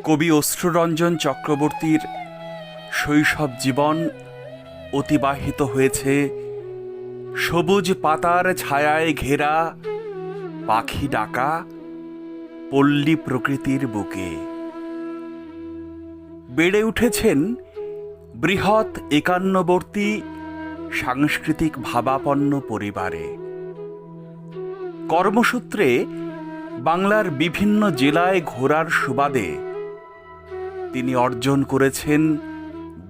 কবি অশ্রুরঞ্জন চক্রবর্তীর শৈশব জীবন অতিবাহিত হয়েছে সবুজ পাতার ছায়ায় ঘেরা পাখি ডাকা পল্লী প্রকৃতির বুকে। বেড়ে উঠেছেন বৃহৎ একান্নবর্তী সাংস্কৃতিক ভাবাপন্ন পরিবারে। কর্মসূত্রে বাংলার বিভিন্ন জেলায় ঘোরার সুবাদে তিনি অর্জন করেছেন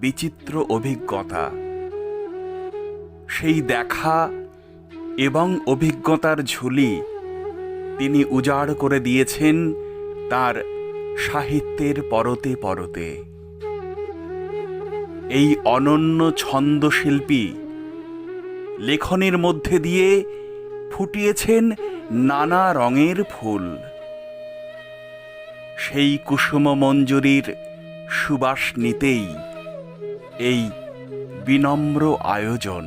বিচিত্র অভিজ্ঞতা। সেই দেখা এবং অভিজ্ঞতার ঝুলি তিনি উজাড় করে দিয়েছেন তার সাহিত্যের পরতে পরতে। এই অনন্য ছন্দশিল্পী লেখনের মধ্যে দিয়ে ফুটিয়েছেন নানা রঙের ফুল। সেই কুসুম মঞ্জুরির সুবাস নিতেই এই বিনম্র আয়োজন।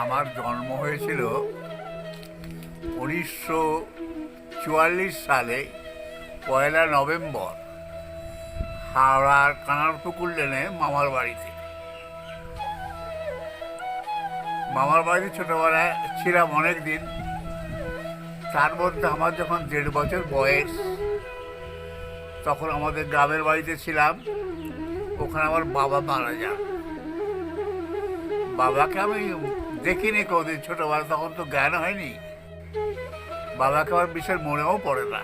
আমার জন্ম হয়েছিল 1944 সালে 1 নভেম্বর হাওড়ার কানারপুকুর লেনে মামার বাড়িতে। মামার বাড়িতে ছোটবেলায় ছিলাম অনেক দিন। তার মধ্যে আমার যখন 1.5 বছর বয়স, তখন আমাদের গ্রামের বাড়িতে ছিলাম। ওখানে আমার বাবা মারা যান। বাবাকে আমি দেখিনি কোনোদিন ছোটবেলা, তখন তো জ্ঞান হয়নি। বাবাকে আমার বিশেষ মনেও পড়ে না।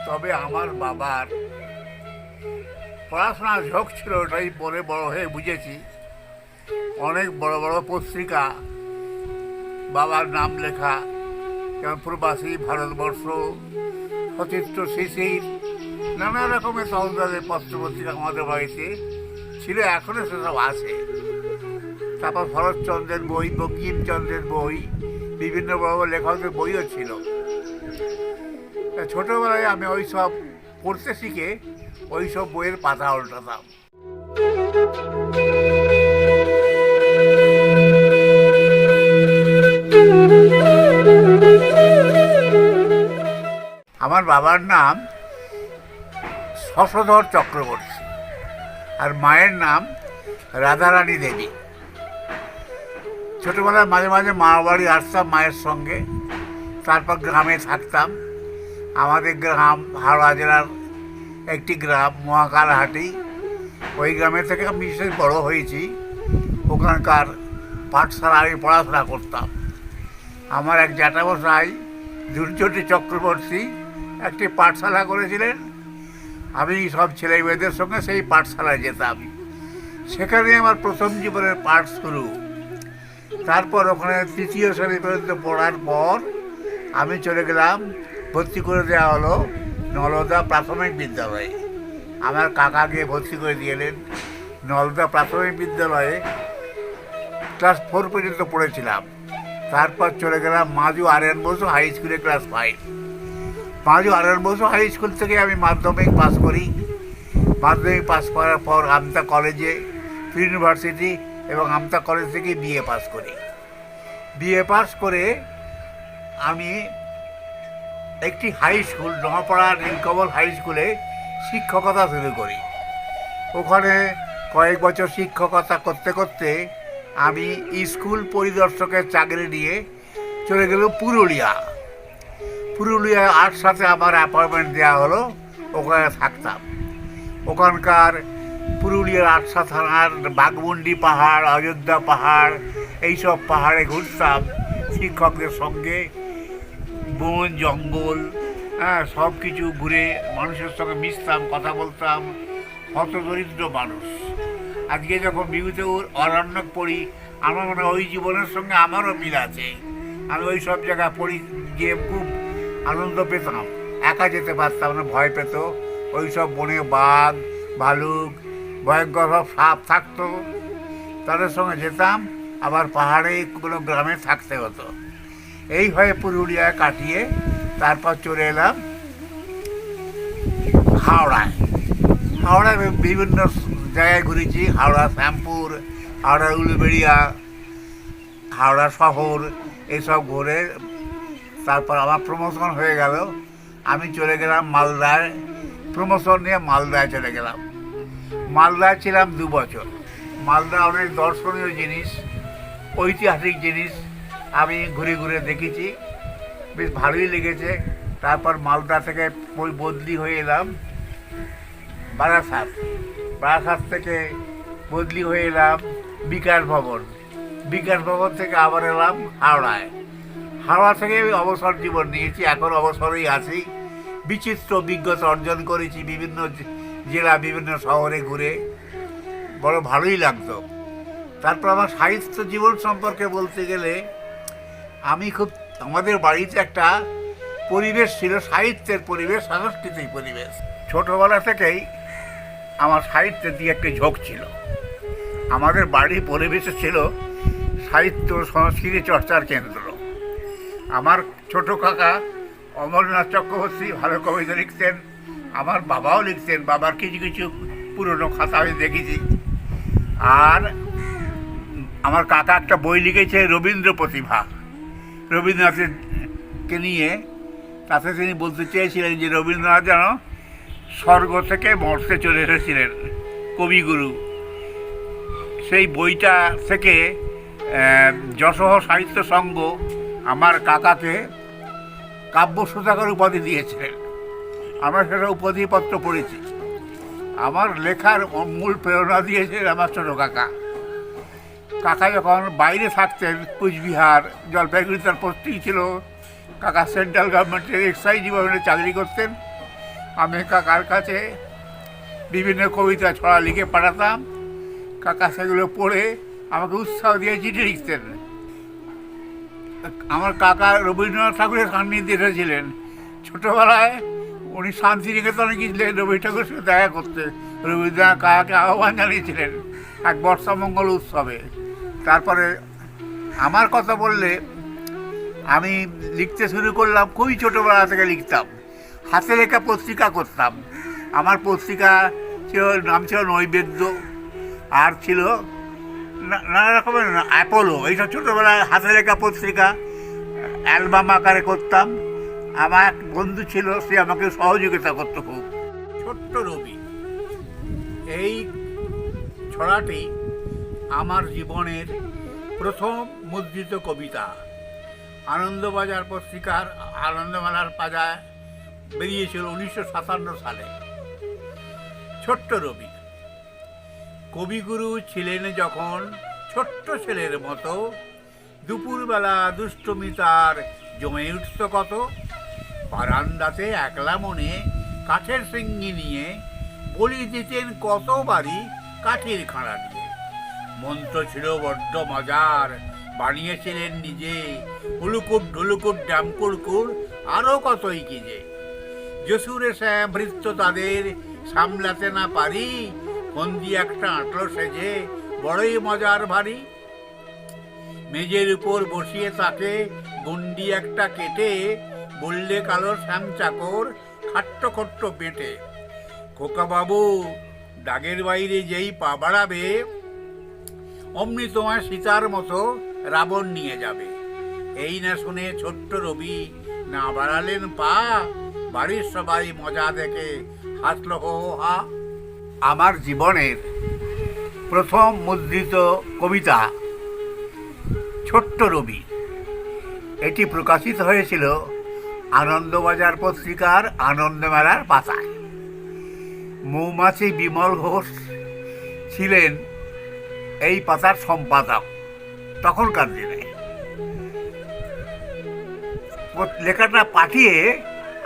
তবে আমার বাবার পড়াশোনার ঝোঁক ছিল, ওটাই পরে বড় হয়ে বুঝেছি। অনেক বড় বড় পত্রিকা বাবার নাম লেখা, যেমন প্রবাসী, ভারতবর্ষ, সচিত্র, শিশির, নানা রকমের সহজে পত্র পত্রিকা আমাদের বাড়িতে ছিল, এখনো সেসব আছে। তারপর শরৎচন্দ্রের বই, বঙ্কিমচন্দ্রের বই, বিভিন্ন বড় বড় লেখকদের বইও ছিল। ছোটবেলায় আমি ওই সব পড়তে শিখে ওই সব বইয়ের পাতা উল্টাতাম। আমার বাবার নাম শশধর চক্রবর্তী আর মায়ের নাম রাধারানী দেবী। ছোটবেলায় মাঝে মাঝে মামার বাড়ি আসতাম মায়ের সঙ্গে, তারপর গ্রামে থাকতাম। আমাদের গ্রাম হাওড়া জেলার একটি গ্রাম, মহাকালহাটি। ওই গ্রামে থেকে আমি বিশেষ বড় হয়েছি। ওখানকার পাঠশালায় আমি পড়াশোনা করতাম। আমার এক জ্যাঠামশাই দুর্যোটি চক্রবর্তী একটি পাঠশালা করেছিলেন। আমি সব ছেলে মেয়েদের সঙ্গে সেই পাঠশালায় যেতাম। সেখানে আমার প্রথম জীবনের পাঠ শুরু। তারপর ওখানে 3য় শ্রেণী পর্যন্ত পড়ার পর আমি চলে গেলাম, ভর্তি করে দেওয়া হলো নলদা প্রাথমিক বিদ্যালয়ে। আমার কাকা গিয়ে ভর্তি করে দিলেন নলদা প্রাথমিক বিদ্যালয়ে। ক্লাস 4 পর্যন্ত পড়েছিলাম। তারপর চলে গেলাম মাজু আর.এন. বসু হাই স্কুলে ক্লাস 5। মাজু আর.এন. বসু হাই স্কুল থেকে আমি মাধ্যমিক পাস করি। মাধ্যমিক পাস করার পর আমতা কলেজে, ইউনিভার্সিটি এবং আমতা কলেজ থেকে বিএ পাস করি। বিএ পাস করে আমি একটি high school, Noapara Nilkamal high স্কুলে শিক্ষকতা শুরু করি। ওখানে কয়েক বছর শিক্ষকতা করতে করতে আমি স্কুল পরিদর্শকের চাকরি নিয়ে চলে গেল পুরুলিয়া। পুরুলিয়ায় 8 সাথে আমার অ্যাপয়েন্টমেন্ট দেওয়া হলো, ওখানে থাকতাম। ওখানকার পুরুলিয়ার 8 থানার বাঘমুন্ডি পাহাড়, অযোধ্যা পাহাড়, এইসব পাহাড়ে ঘুরতাম শিক্ষকদের সঙ্গে। বন জঙ্গল, সব কিছু ঘুরে মানুষের সঙ্গে মিশতাম, কথা বলতাম। হতদরিদ্র মানুষ। আজকে যখন বিভূতি অরণ্যক পড়ি, আমার মনে হয় ওই জীবনের সঙ্গে আমারও মিল আছে। আমি ওই সব জায়গায় পড়ি, গিয়ে খুব আনন্দ পেতাম। একা যেতে পারতাম না, ভয় পেত। ওই সব বনে বাঘ, ভালুক, ভয়ঙ্কর সব সাপ থাকতো, তাদের সঙ্গে যেতাম। আবার পাহাড়ে কোনো গ্রামে থাকতে হতো। এইভাবে পুরুলিয়ায় কাটিয়ে তারপর চলে এলাম হাওড়ায়। হাওড়ায় বিভিন্ন জায়গায় ঘুরেছি, হাওড়া শ্যামপুর, হাওড়া উলুবেড়িয়া, হাওড়া শহর, এইসব ঘুরে তারপর আমার প্রমোশন হয়ে গেল। আমি চলে গেলাম মালদায়, প্রমোশন নিয়ে মালদায় চলে গেলাম। মালদায় ছিলাম 2 বছর। মালদা অনেক দর্শনীয় জিনিস, ঐতিহাসিক জিনিস আমি ঘুরে ঘুরে দেখেছি, বেশ ভালোই লেগেছে। তারপর মালদা থেকে বদলি হয়ে এলাম বারাসাত, বারাসাত থেকে বদলি হয়ে এলাম বিকাশ ভবন, বিকাশ ভবন থেকে আবার এলাম হাওড়ায়। হাওড়া থেকে আমি অবসর জীবন নিয়েছি, এখন অবসরেই আছি। বিচিত্র অভিজ্ঞতা অর্জন করেছি বিভিন্ন জেলা, বিভিন্ন শহরে ঘুরে, বড় ভালোই লাগতো। তারপর আমার সাহিত্য জীবন সম্পর্কে বলতে গেলে আমি খুব, আমাদের বাড়িতে একটা পরিবেশ ছিল, সাহিত্যের পরিবেশ, সাংস্কৃতিক পরিবেশ। ছোটোবেলা থেকেই আমার সাহিত্যের দিকে একটি ঝোঁক ছিল। আমাদের বাড়ির পরিবেশে ছিল সাহিত্য সংস্কৃতি চর্চার কেন্দ্র। আমার ছোট কাকা অমরনাথ চক্রবর্তী ভালো কবিতা লিখতেন, আমার বাবাও লিখতেন, বাবার কিছু কিছু পুরনো খাতা আমি দেখেছি। আর আমার কাকা একটা বই লিখেছে রবীন্দ্র প্রতিভা, রবীন্দ্রনাথকে নিয়ে। তাতে তিনি বলতে চেয়েছিলেন যে রবীন্দ্রনাথ যেন স্বর্গ থেকে মর্তে চলে এসেছিলেন, কবিগুরু। সেই বইটা থেকে যশোহর সাহিত্য সংঘ আমার কাকাকে কাব্য সুধাকর উপাধি দিয়েছিলেন। আমরা সেটা উপাধিপত্র পড়েছি। আমার লেখার মূল প্রেরণা দিয়েছিলেন আমার ছোটো কাকা। কাকা যখন বাইরে থাকতেন, কুচবিহার, জলপাইগুড়ি তার পোস্টিং ছিল, কাকা সেন্ট্রাল গভর্নমেন্টের এক্সাইজ ডিপার্টমেন্টে চাকরি করতেন। আমি কাকার কাছে বিভিন্ন কবিতা ছড়া লিখে পাঠাতাম, কাকা সেগুলো পড়ে আমাকে উৎসাহ দিয়ে চিঠি লিখতেন। আমার কাকা রবীন্দ্রনাথ ঠাকুরের সান্নিধ্যে এসেছিলেন। ছোটোবেলায় উনি শান্তিনিকেতনে গিয়েছিলেন রবি ঠাকুরের সঙ্গে দেখা করতে। রবীন্দ্রনাথ কাকাকে আহ্বান জানিয়েছিলেন এক বর্ষামঙ্গল উৎসবে। তারপরে আমার কথা বললে আমি লিখতে শুরু করলাম, খুবই ছোটোবেলা থেকে লিখতাম, হাতে লেখা পত্রিকা করতাম। আমার পত্রিকা ছিল, নাম ছিল নৈবেদ্য, আর ছিল নানা রকমের অ্যাপোলো, এইসব ছোটোবেলায় হাতে লেখা পত্রিকা অ্যালবাম আকারে করতাম। আমার এক বন্ধু ছিল, সে আমাকে সহযোগিতা করতো খুব। ছোট্ট রবি, এই ছড়াটি আমার জীবনের প্রথম মুদ্রিত কবিতা। আনন্দবাজার পত্রিকার আনন্দমেলার পাতায় বেরিয়েছিল 1957 সালে। ছোট্ট রবি। কবিগুরু ছিলেন যখন ছোট্ট ছেলের মতো, দুপুরবেলা দুষ্টুমি তার জমে উঠত কত। বারান্দাতে একলা মনে কাঠের সিঙ্গি নিয়ে বলি দিতেন কতবারই কাঠের খাঁড়া দিয়ে। মন্ত্র ছিল বড্ড মজার, বানিয়েছিলেন নিজে, হুলুকুট ঢুলুকুট ড্যামকুড়কুর আরও কতই কি যে। যশুরে শ্যাম ভৃত্য তাদের সামলাতে না পারি, ফন্দি একটা আঁটলো সেজে বড়ই মজার ভারী। মেজের উপর বসিয়ে তাকে গন্ডি একটা কেটে, বললে কালো শ্যাম চাকর খাট্ট খট্ট পেটে, খোকাবাবু দাগের বাইরে যেই পা বাড়াবে, অমনি তোমার সীতার মতো রাবণ নিয়ে যাবে। এই না শুনে ছোট্ট রবি না বাড়ালেন পা, বাড়ির সবাই মজা দেখে হাসল হো হা। আমার জীবনের প্রথম মুদ্রিত কবিতা ছোট্ট রবি। এটি প্রকাশিত হয়েছিল আনন্দবাজার পত্রিকার আনন্দমেলার পাতায়। মৌমাছি বিমল ঘোষ ছিলেন এই পাতার সম্পাদক তখনকার দিনে। লেখাটা পাঠিয়ে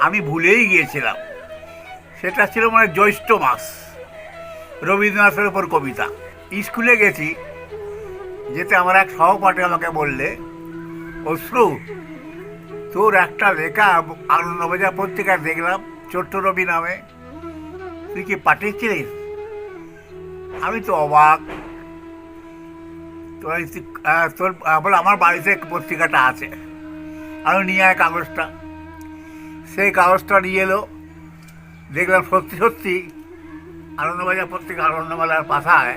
আমি ভুলেই গিয়েছিলাম। সেটা ছিল মানে জ্যৈষ্ঠ মাস, রবীন্দ্রনাথের ওপর কবিতা। স্কুলে গেছি, যেতে আমার এক সহপাঠী আমাকে বললে, অশ্রু তোর একটা লেখা আনন্দবাজার পত্রিকায় দেখলাম ছোট্ট রবি নামে, তুই কি পাঠিয়েছিলিস? আমি তো অবাক। তোর বলে আমার বাড়িতে পত্রিকাটা আছে। আমি নিয়ে আয় কাগজটা। সেই কাগজটা নিয়ে এলো, দেখলাম সত্যি সত্যি আনন্দবাজার পত্রিকা আনন্দমেলার পাতায়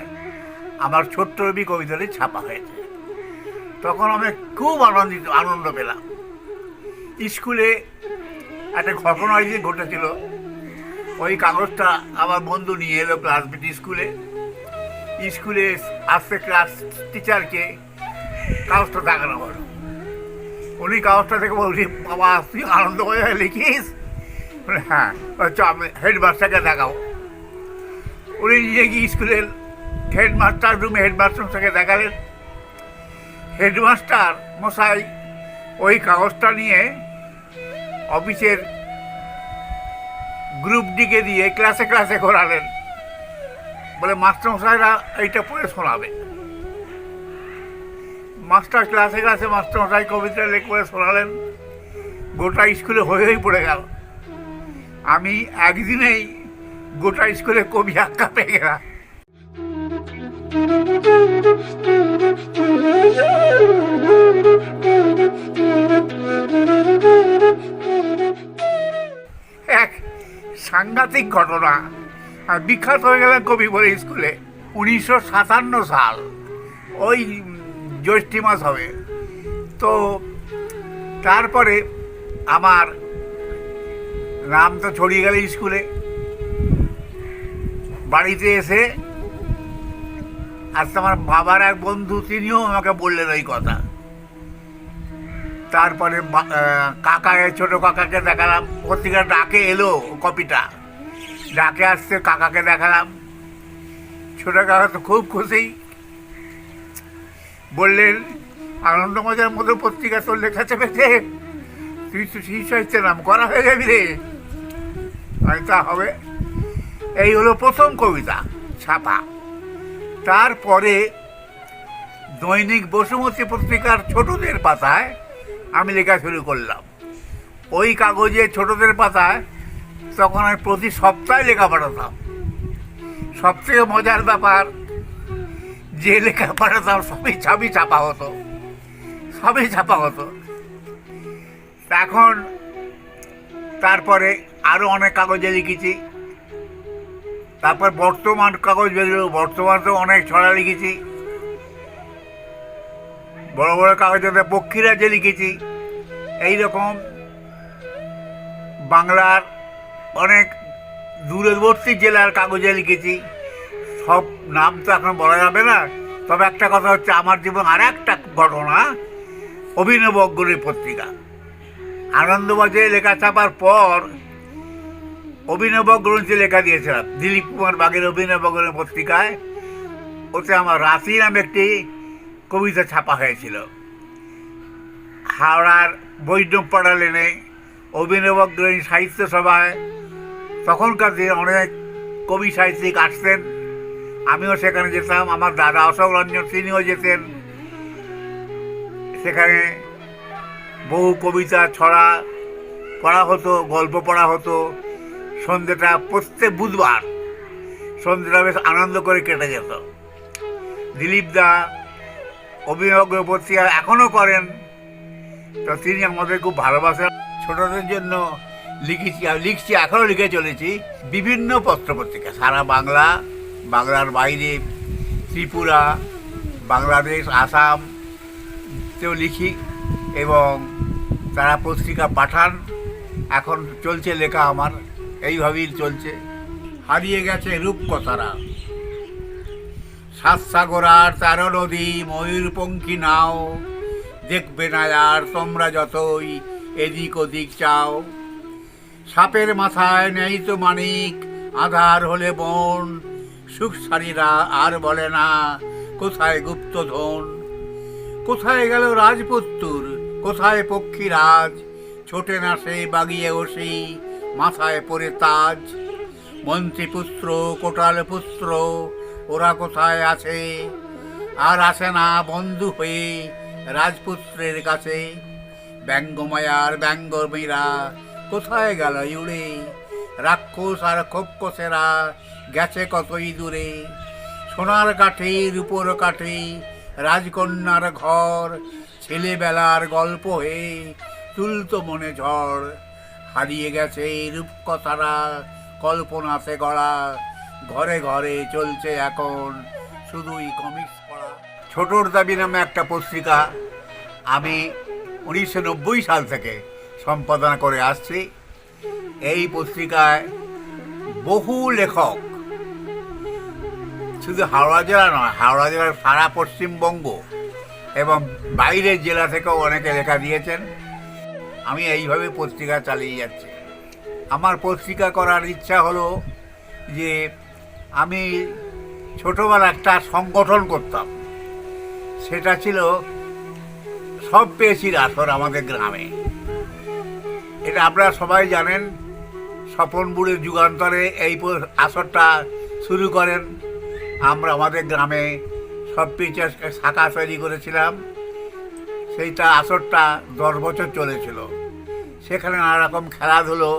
আমার ছোট্ট রবি কবিতাটি ছাপা হয়েছে। তখন আমি খুব আনন্দ পেলাম। স্কুলে একটা ঘটনা যে ঘটেছিল, ওই কাগজটা আমার বন্ধু নিয়ে এলো ক্লাসমেট স্কুলে আসতে ক্লাস টিচারকে কাগজটা দেখানো হলো। উনি কাগজটা থেকে বলছি, বাবা তুই আনন্দবাজারে লিখিস? হ্যাঁ, আচ্ছা আমি হেডমাস্টারকে দেখাবো। উনি নিজে গিয়ে স্কুলের হেডমাস্টারকে দেখালেন। হেডমাস্টার মশাই ওই কাগজটা নিয়ে অফিসের গ্রুপ ডিকে দিয়ে ক্লাসে ক্লাসে ঘোরালেন, বলে মাস্টারমশাইরা এইটা পড়ে শোনাবে। মাস্টারমশাই কবিতা লেখে পড়ে শোনালেন। গোটা স্কুলে হয়ে পড়ে গেল। আমি একদিনেই গোটা স্কুলে কবি আখ্যা পেয়ে গেলাম। এক সাংঘাতিক ঘটনা, বিখ্যাত হয়ে গেলেন কবি বলে স্কুলে। 1957 সাল, ওই জ্যৈষ্ঠী মাস হবে। তো তারপরে আমার নাম তো ছড়িয়ে গেল স্কুলে। বাড়িতে এসে আজ আমার বাবার এক বন্ধু, তিনিও আমাকে বললেন ওই কথা। তারপরে ছোট কাকাকে দেখালাম, পত্রিকা ডাকে এলো, কপিটা ডাকে আসতে কাকাকে দেখালাম। ছোট কাকা তো খুব খুশি, বললেন আনন্দমজার মতো পত্রিকা তোর লেখা চেপেছে, তুই তো শিশু নাম করা হয়ে যাবি রে। তা হবে। এই হলো প্রথম কবিতা ছাপা। তারপরে দৈনিক বসুমতী পত্রিকার ছোটদের পাতায় আমি লেখা শুরু করলাম। ওই কাগজে ছোটদের পাতায় তখন আমি প্রতি সপ্তাহে লেখা পাঠাতাম। সবথেকে মজার ব্যাপার, যে লেখা পাঠাতাম সবই ছাপা হতো। এখন তারপরে আরও অনেক কাগজে লিখেছি। তারপর বর্তমান কাগজ বেরোলো, বর্তমানেও অনেক ছড়া লিখেছি। বড় বড় কাগজে পক্ষীরাজে লিখেছি। এইরকম বাংলার অনেক দূরবর্তী জেলার কাগজে লিখেছি। সব নাম তো এখন বলা যাবে না। তবে একটা কথা হচ্ছে, আমার জীবন আর একটা ঘটনা, অভিনব অগ্রণী পত্রিকা আনন্দবাজারে লেখা ছাপার পর অভিনব অগ্রণীতে লেখা দিয়েছিলাম, দিলীপ কুমার বাগের অভিনব অগ্রণী পত্রিকায়। ওতে আমার রাশি নামে একটি কবিতা ছাপা হয়েছিল। হাওড়ার বৈষ্ণবপাড়া লেনে অভিনব অগ্রণী সাহিত্য সভায় তখনকার দিনে অনেক কবি সাহিত্যিক আসতেন, আমিও সেখানে যেতাম। আমার দাদা অশোক রঞ্জন তিনিও যেতেন। সেখানে বহু কবিতা ছড়া পড়া হতো, গল্প পড়া হতো। সন্ধ্যেটা প্রত্যেক বুধবার সন্ধ্যেটা বেশ আনন্দ করে কেটে যেত। দিলীপ দা অভিনব পত্রিকা এখনও করেন, তো তিনি আমাদের খুব ভালোবাসেন। ছোটদের জন্য লিখছি, এখনও লিখে চলেছি বিভিন্ন পত্রপত্রিকা সারা বাংলা, বাংলার বাইরে ত্রিপুরা, বাংলাদেশ, আসামতেও লিখি এবং তারা পত্রিকা পাঠান। এখন চলছে লেখা আমার, এইভাবেই চলছে। হারিয়ে গেছে রূপকথারা, 7 সাগর আর 13 নদী, ময়ূরপঙ্খী নাও, দেখবে না আর তোমরা যতই এদিক ওদিক চাও। সাপের মাথায় নেই তো মানিক, আধার হলে বন, সুখসারীরা আর বলে না কোথায় গুপ্তধন। কোথায় গেল রাজপুত্তুর, কোথায় পক্ষীরাজ, ছোটে না সে বাগিয়ে বসি, মাথায় পরে তাজ। মন্ত্রীপুত্র কোটাল পুত্র ওরা কোথায় আছে, আর আসে না বন্ধু হয়ে রাজপুত্রের কাছে। ব্যঙ্গমায়ার ব্যঙ্গমীরা কোথায় গেল উড়ে, রাক্ষস আর খোক্ষসেরা গেছে কতই দূরে। সোনার কাঠে রূপোর কাঠে রাজকন্যার ঘর, ছেলেবেলার গল্প হয়ে তুলত মনে ঝড়। হারিয়ে গেছে রূপকথারা কল্পনাতে গড়া, ঘরে ঘরে চলছে এখন শুধুই কমিক্স পড়া। ছোটর দাবি নামে একটা পত্রিকা আমি 1990 সাল থেকে সম্পাদনা করে আসছি। এই পত্রিকায় বহু লেখক, শুধু হাওড়া জেলা নয়, হাওড়া জেলার সারা পশ্চিমবঙ্গ এবং বাইরের জেলা থেকেও অনেকে লেখা দিয়েছেন। আমি এইভাবে পত্রিকা চালিয়ে যাচ্ছি। আমার পত্রিকা করার ইচ্ছা হলো যে আমি ছোটোবেলা একটা সংগঠন করতাম, সেটা ছিল সব পেয়েছির আসর আমাদের গ্রামে। এটা আপনারা সবাই জানেন, স্বপন বুড়ের যুগান্তরে এই আসরটা শুরু করেন। আমরা আমাদের গ্রামে সব পেয়েছে শাখা তৈরি করেছিলাম। সেইটা আসরটা 10 বছর চলেছিল। সেখানে নানা রকম খেলাধুলো,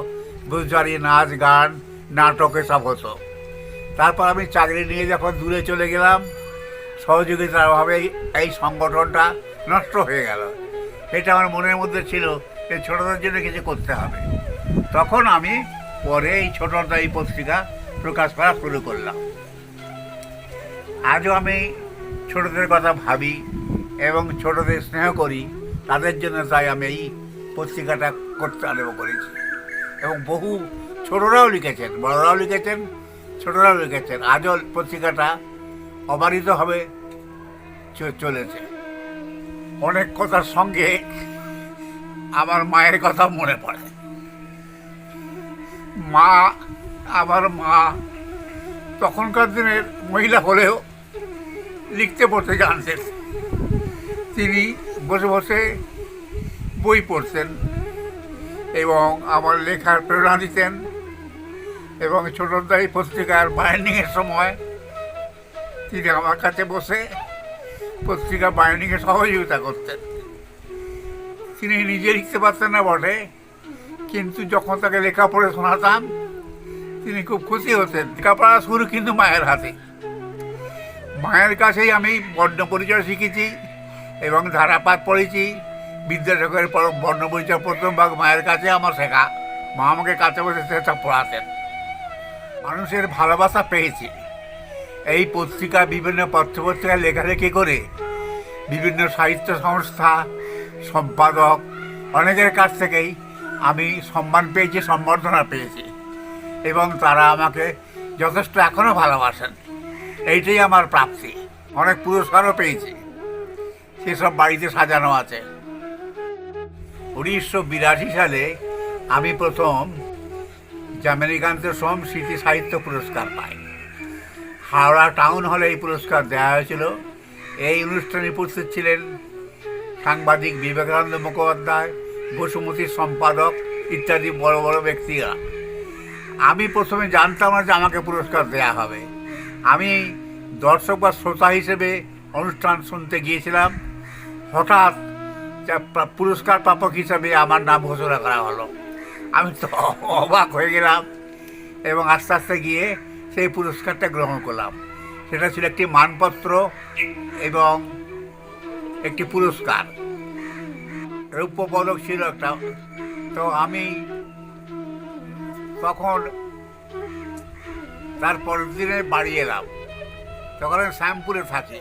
গুজরাটি নাচ গান, নাটক এসব হতো। তারপর আমি চাকরি নিয়ে যখন দূরে চলে গেলাম, সহযোগিতার অভাবে এই সংগঠনটা নষ্ট হয়ে গেল। এটা আমার মনের মধ্যে ছিল যে ছোটদের জন্য কিছু করতে হবে। তখন আমি পরে এই ছোটটা এই পত্রিকা প্রকাশ করা শুরু করলাম। আজও আমি ছোটদের কথা ভাবি এবং ছোটদের স্নেহ করি, তাদের জন্য তাই আমি এই পত্রিকাটা করতে আরম্ভ করেছি। এবং বহু ছোটরাও লিখেছেন, বড়রাও লিখেছেন, ছোটরাও লিখেছেন। আজও পত্রিকাটা অবারিতভাবে চলেছে। অনেক কথার সঙ্গে আমার মায়ের কথা মনে পড়ে। মা, আমার মা তখনকার দিনের মহিলা হলেও লিখতে পড়তে জানতেন। তিনি বসে বসে বই পড়তেন এবং আমার লেখার প্রেরণা দিতেন। এবং ছোটদাই পত্রিকার বাইন্ডিংয়ের সময় তিনি আমার কাছে বসে পত্রিকা বাইন্ডিংয়ে সহযোগিতা করতেন। তিনি নিজে লিখতে পারতেন না বটে, কিন্তু যখন তাকে লেখা পড়ে শোনাতাম তিনি খুব খুশি হতেন। লেখাপড়া শুরু কিন্তু মায়ের হাতে। মায়ের কাছেই আমি বর্ণ পরিচয় শিখেছি এবং ধারাপাত পড়েছি। বিদ্যাসাগরের বর্ণ পরিচয় প্রথম ভাগ মায়ের কাছে আমার শেখা। মা আমাকে কাছে বসে সেটা পড়াতেন। মানুষের ভালোবাসা পেয়েছি এই পত্রিকা, বিভিন্ন পত্রপত্রিকায় লেখালেখি করে, বিভিন্ন সাহিত্য সংস্থা, সম্পাদক অনেকের কাছ থেকেই আমি সম্মান পেয়েছি, সম্বর্ধনা পেয়েছি এবং তারা আমাকে যথেষ্ট এখনও ভালোবাসেন। এইটাই আমার প্রাপ্তি। অনেক পুরস্কারও পেয়েছি, সেসব বাড়িতে সাজানো আছে। 1982 সালে আমি প্রথম আমেরিকান্ত সোম স্মৃতি সাহিত্য পুরস্কার পাই। হাওড়া টাউন হলে এই পুরস্কার দেওয়া হয়েছিল। এই অনুষ্ঠানে উপস্থিত ছিলেন সাংবাদিক বিবেকানন্দ মুখোপাধ্যায়, বসুমতীর সম্পাদক ইত্যাদি বড় বড় ব্যক্তিরা। আমি প্রথমে জানতাম না যে আমাকে পুরস্কার দেওয়া হবে। আমি দর্শক বা শ্রোতা হিসেবে অনুষ্ঠান শুনতে গিয়েছিলাম। হঠাৎ পুরস্কার প্রাপক হিসাবে আমার নাম ঘোষণা করা হলো। আমি তো অবাক হয়ে গেলাম এবং আস্তে আস্তে গিয়ে সেই পুরস্কারটা গ্রহণ করলাম। সেটা ছিল একটি মানপত্র এবং একটি পুরস্কার, রৌপ্য পদক ছিল একটা। তো আমি তখন তার পরের দিনে বাড়ি এলাম। তখন আমি শ্যামপুরে থাকি।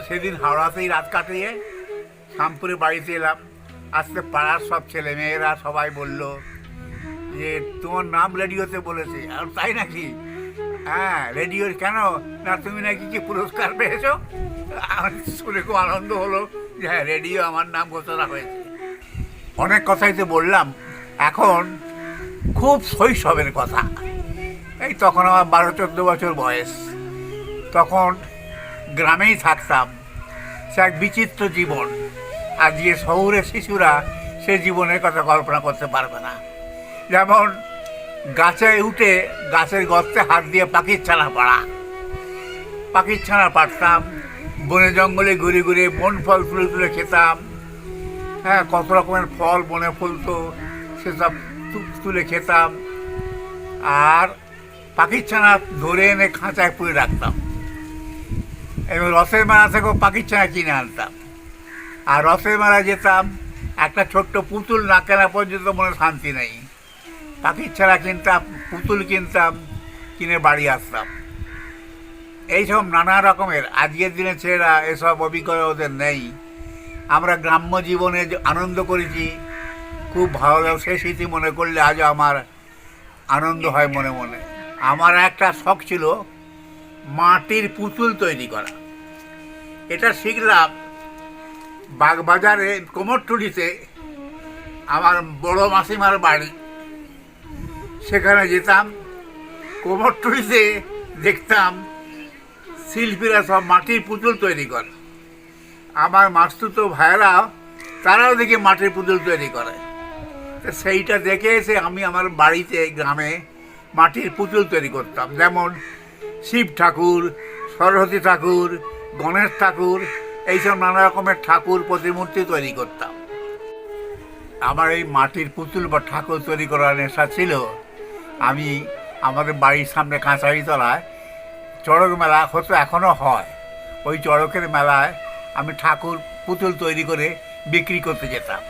সেদিন হাওড়াতেই রাত কাটিয়ে শ্যামপুরে বাড়িতে এলাম। আজকে পাড়ার সব ছেলে মেয়েরা সবাই বলল যে তোমার নাম রেডিওতে বলেছে। আর তাই নাকি? হ্যাঁ, রেডিওর কেন না, তুমি নাকি কি পুরস্কার পেয়েছো? আমার শুনে খুব আনন্দ হলো যে হ্যাঁ, রেডিও আমার নাম ঘোষণা হয়েছে। অনেক কথাই তো বললাম। এখন খুব শৈশবের কথা। এই তখন আমার 12-14 বছর বয়স। তখন গ্রামেই থাকতাম। সে এক বিচিত্র জীবন। আর যে শহরের শিশুরা সে জীবনের কথা কল্পনা করতে পারবে না। যেমন গাছে উঠে গাছের গর্তে হাত দিয়ে পাখির ছানা পাড়া। পাখির ছানা পাড়তাম, বনে জঙ্গলে ঘুরে ঘুরে বন ফল তুলে তুলে খেতাম। হ্যাঁ, কত রকমের ফল বনে ফুলতো, সেসব তুলে খেতাম। আর পাখির ছানা ধরে এনে খাঁচায় পুরে রাখতাম এবং রসের মেলা থেকেও পাখির ছানা কিনে আনতাম। আর রসের মেলায় যেতাম, একটা ছোট্ট পুতুল না কেনা পর্যন্ত মনে শান্তি নেই। পাখির ছানা কিনতাম, পুতুল কিনতাম, কিনে বাড়ি আসতাম। এইসব নানা রকমের আজকের দিনে ছেলেরা এসব অভিজ্ঞতা ওদের নেই। আমরা গ্রাম্য জীবনে যে আনন্দ করেছি, খুব ভালো লাগে, সে স্মৃতি মনে করলে আজও আমার আনন্দ হয় মনে মনে। আমার একটা শখ ছিল মাটির পুতুল তৈরি করা। এটা শিখলাম বাগবাজারে কোমরটুলিতে, আমার বড় মাসিমার বাড়ি। সেখানে যেতাম, কোমরটুলিতে দেখতাম শিল্পীরা সব মাটির পুতুল তৈরি করে। আমার মাস্তুতো ভাইয়েরা তারাও দেখি মাটির পুতুল তৈরি করে। তো সেইটা দেখে এসে আমি আমার বাড়িতে গ্রামে মাটির পুতুল তৈরি করতাম। যেমন শিব ঠাকুর, সরস্বতী ঠাকুর, গণেশ ঠাকুর, এইসব নানা রকমের ঠাকুর প্রতিমূর্তি তৈরি করতাম। আমার এই মাটির পুতুল বা ঠাকুর তৈরি করার নেশা ছিল। আমি আমাদের বাড়ির সামনে কাঁচারিতলায় চড়ক মেলা হতো, এখনও হয়। ওই চড়কের মেলায় আমি ঠাকুর পুতুল তৈরি করে বিক্রি করতে যেতাম।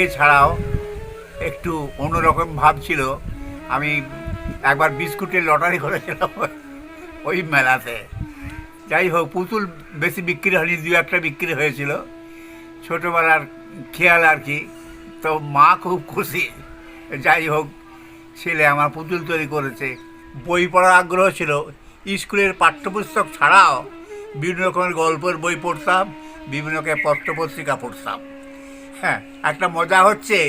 এছাড়াও একটু অন্যরকম ভাব ছিল, আমি একবার বিস্কুটের লটারি করেছিলাম ওই মেলাতে। যাই হোক, পুতুল বেশি বিক্রি হয়নি, দু একটা বিক্রি হয়েছিল, ছোটোবেলার খেয়াল আর কি। তো মা খুব খুশি। যাই হোক, ছেলে আমার পুতুল তৈরি করেছে। বই পড়ার আগ্রহ ছিল। স্কুলের পাঠ্যপুস্তক ছাড়াও বিভিন্ন রকমের গল্পের বই পড়তাম, বিভিন্ন রকমের পত্রপত্রিকা পড়তাম। হ্যাঁ, একটা মজা হচ্ছে,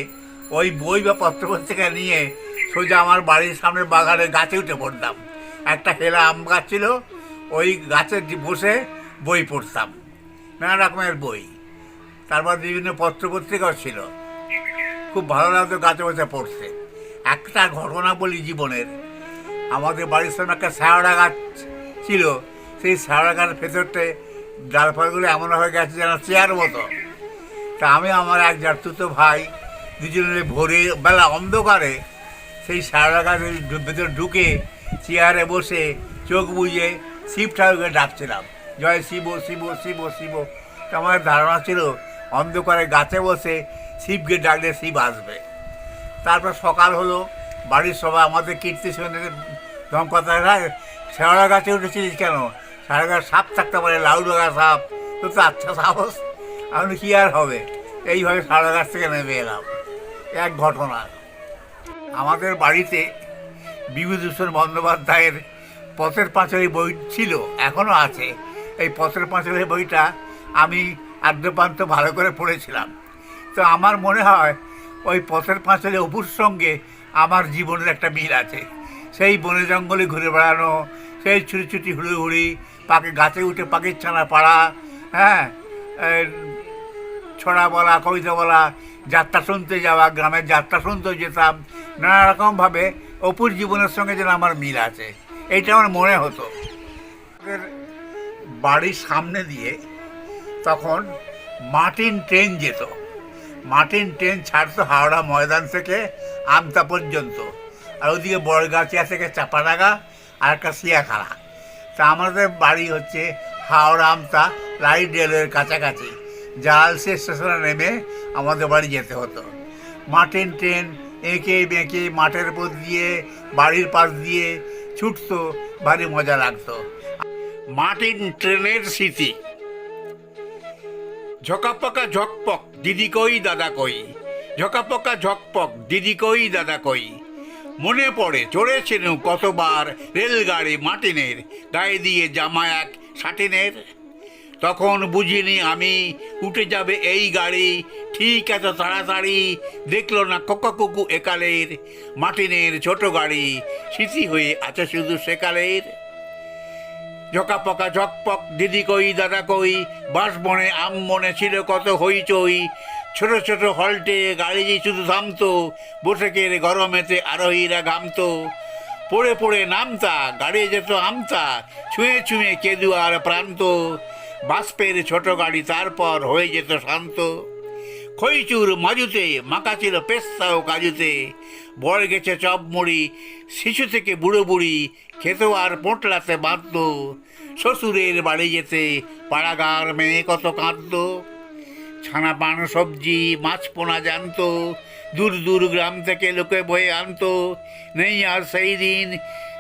ওই বই বা পত্রপত্রিকা নিয়ে সোজা আমার বাড়ির সামনে বাগানের গাছে উঠে পড়তাম। একটা হেলা আম গাছ ছিল, ওই গাছে বসে বই পড়তাম, নানা রকমের বই। তারপর বিভিন্ন পত্রপত্রিকাও ছিল, খুব ভালো লাগতো গাছে বসে পড়তে। একটা ঘটনা বলি জীবনের। আমাদের বাড়ির সামনে একটা শ্যাওড়া গাছ ছিল, সেই শ্যাওড়া গাছের ভেতরতে ডালপালগুলো এমন হয়ে গেছে যেন চেয়ার মতো। তা আমি আমার এক জাতুতো ভাই দুজনে ভোরে বেলা অন্ধকারে সেই শ্যাওড়া গাছের ভেতর ঢুকে চেয়ারে বসে চোখ বুজে শিব ঠাকুরকে ডাকছিলাম, জয় শিব শিব শিব শিব। তো আমার ধারণা ছিল অন্ধকারে গাছে বসে শিবকে ডাকলে শিব আসবে। তারপর সকাল হলো, বাড়ির সবাই আমাদের কীর্তি শুনে ধমকাতা, শ্যাওড়া গাছে উঠেছিলিস কেন? শ্যাওড়া গাছ সাপ থাকতে পারে, লাউডোগা সাপ, তো আচ্ছা সাহস, আমি কী আর হবে। এইভাবে শ্যাওড়া গাছ থেকে নেমে এলাম। এক ঘটনা, আমাদের বাড়িতে বিভূতিভূষণ বন্দ্যোপাধ্যায়ের পথের পাঁচালী বই ছিল, এখনও আছে। এই পথের পাঁচালী বইটা আমি আদ্যপান্ত ভালো করে পড়েছিলাম। তো আমার মনে হয় ওই পথের পাঁচালী অপুর সঙ্গে আমার জীবনের একটা মিল আছে। সেই বনে জঙ্গলে ঘুরে বেড়ানো, সেই ছুটি ছুটি হুড়ি পাখি গাছে উঠে পাখির ছানা পাড়া, হ্যাঁ, ছড়া বলা, কবিতা বলা, যাত্রা শুনতে যাওয়া, গ্রামের যাত্রা শুনতেও যেতাম। নানা রকমভাবে অপুর জীবনের সঙ্গে যেন আমার মিল আছে, এইটা আমার মনে হতো। আমাদের বাড়ির সামনে দিয়ে তখন মাটিন ট্রেন যেত। মাটিন ট্রেন ছাড়তো হাওড়া ময়দান থেকে আমতা পর্যন্ত, আর ওদিকে বড়গাছিয়া থেকে চাপাডাঙ্গা আর একটা সিয়াখালা। তা আমাদের বাড়ি হচ্ছে হাওড়া আমতা লাইট রেলওয়ের কাছাকাছি। জালালসি স্টেশনে নেমে আমাদের বাড়ি যেতে হতো। মাটিন ট্রেন এঁকে বেঁকে মাঠের উপর দিয়ে বাড়ির পাশ দিয়ে ছুটতো, ভারী মজা লাগতো। মাটিন ট্রেনের স্মৃতি। ঝকাপকা ঝকপক দিদি কই দাদা কই, ঝকাপকা ঝকপক দিদি কই দাদা কই। মনে পড়ে চড়েছেন কতবার রেলগাড়ি মাটিনের, গায়ে দিয়ে জামা এক সাটিনের। তখন বুঝিনি আমি উঠে যাবে এই গাড়ি, ঠিক এত তাড়াতাড়ি দেখল না কোকাকুকু একালের। মাটিনের ছোট গাড়ি স্মৃতি হয়ে আছে শুধু সেকালের। ঝকাপকা ঝকপক দিদি কই দাদা কই, বাঁশবনে আম মনে ছিল কত হইচই। ছোট ছোট হল্টে গাড়ি শুধু থামতো, বসেকের গরমেতে আরোহীরা ঘামতো। পড়ে পড়ে নামতা, গাড়ি যেত আমতা, ছুঁয়ে ছুঁয়ে কেদুয়ার প্রান্ত। বাষ্পের ছোট গাড়ি তারপর হয়ে যেত শান্ত। খইচুর মাজুতে মাখা ছিল পেস্তা ও কাজুতে, বড় গেছে চপ মুড়ি, শিশু থেকে বুড়ো বুড়ি খেত আর পোঁটলাতে বাঁধত। শ্বশুরের বাড়ি যেতে পাড়াগার মেয়ে কত কাঁদত। ছানা পান সবজি মাছ পোনা জানতো, দূর দূর গ্রাম থেকে লোকে বয়ে আনতো। নেই আর সেই দিন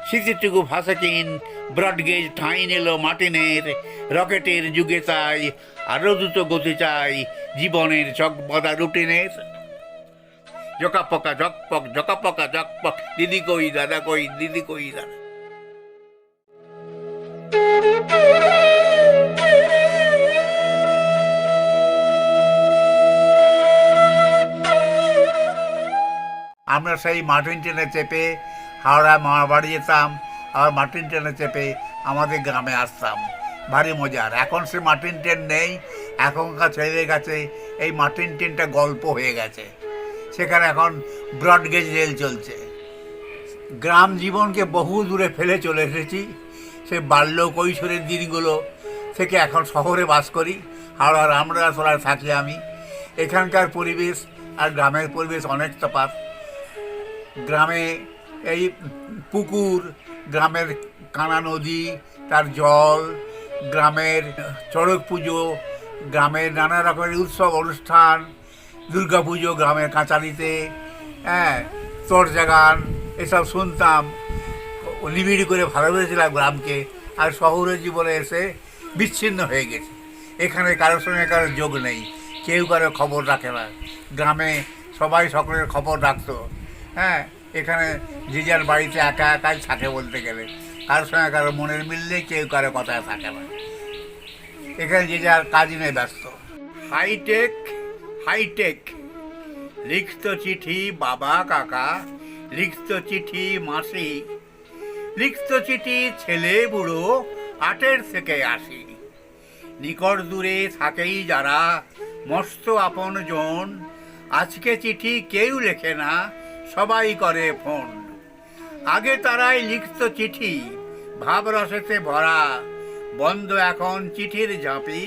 স্মৃতিটুকু ভাসে কিন ব্রডগেজ ঠাঁই নিল মার্টিনের, রকেটের যুগে তাই আরো দ্রুত গতি চাই জীবনের চকবদা রুটিনের। জকাপকা জকপক জকাপকা জকপক, দিদি কই দাদা কই, দিদি কই দাদা। আমরা সেই মার্টিন ট্রেনে চেপে হাওড়া মামাবাড়ি যেতাম, আবার মার্টিন ট্রেনে চেপে আমাদের গ্রামে আসতাম। ভারী মজার। এখন সে মার্টিন ট্রেন নেই, এখনকার ছেলেদের কাছে এই মার্টিন ট্রেনটা গল্প হয়ে গেছে। সেখানে এখন ব্রডগেজ রেল চলছে। গ্রাম জীবনকে বহু দূরে ফেলে চলে এসেছি। সে বাল্য কৈশোরের দিনগুলো থেকে এখন শহরে বাস করি। হাওড়া রামরাজতলায় থাকি আমি। এখানকার পরিবেশ আর গ্রামের পরিবেশ অনেক তফাৎ। গ্রামে এই পুকুর, গ্রামের কানা নদী, তার জল, গ্রামের চড়ক পুজো, গ্রামের নানা রকমের উৎসব অনুষ্ঠান, দুর্গা পুজো গ্রামের কাঁচালিতে, হ্যাঁ, চর্চা গান, এসব শুনতাম। নিবিড় করে ভালোবেসেছিলাম গ্রামকে। আর শহরের জীবনে এসে বিচ্ছিন্ন হয়ে গেছে। এখানে কারোর সঙ্গে কারোর যোগ নেই, কেউ কারো খবর রাখে না। গ্রামে সবাই সকলের খবর রাখতো। হ্যাঁ, এখানে যে যার বাড়িতে একা একাই থাকে বলতে গেলে। কারোর সঙ্গে কারো মনের মিল নেই, কেউ কারো কথায় থাকে না। এখানে যে যার কাজ নিয়ে ব্যস্ত। হাইটেক হাইটেক, লিখত চিঠি বাবা কাকা, লিখত চিঠি মাসি, লিখত চিঠি ছেলে বুড়ো 8 থেকে 80। নিকট দূরে থাকেই যারা মস্ত আপন জন, আজকে চিঠি কেউ লেখে না, সবাই করে ফোন। আগে তারাই লিখত চিঠি ভাবরসেতে ভরা, বন্ধ এখন চিঠির ঝাঁপি,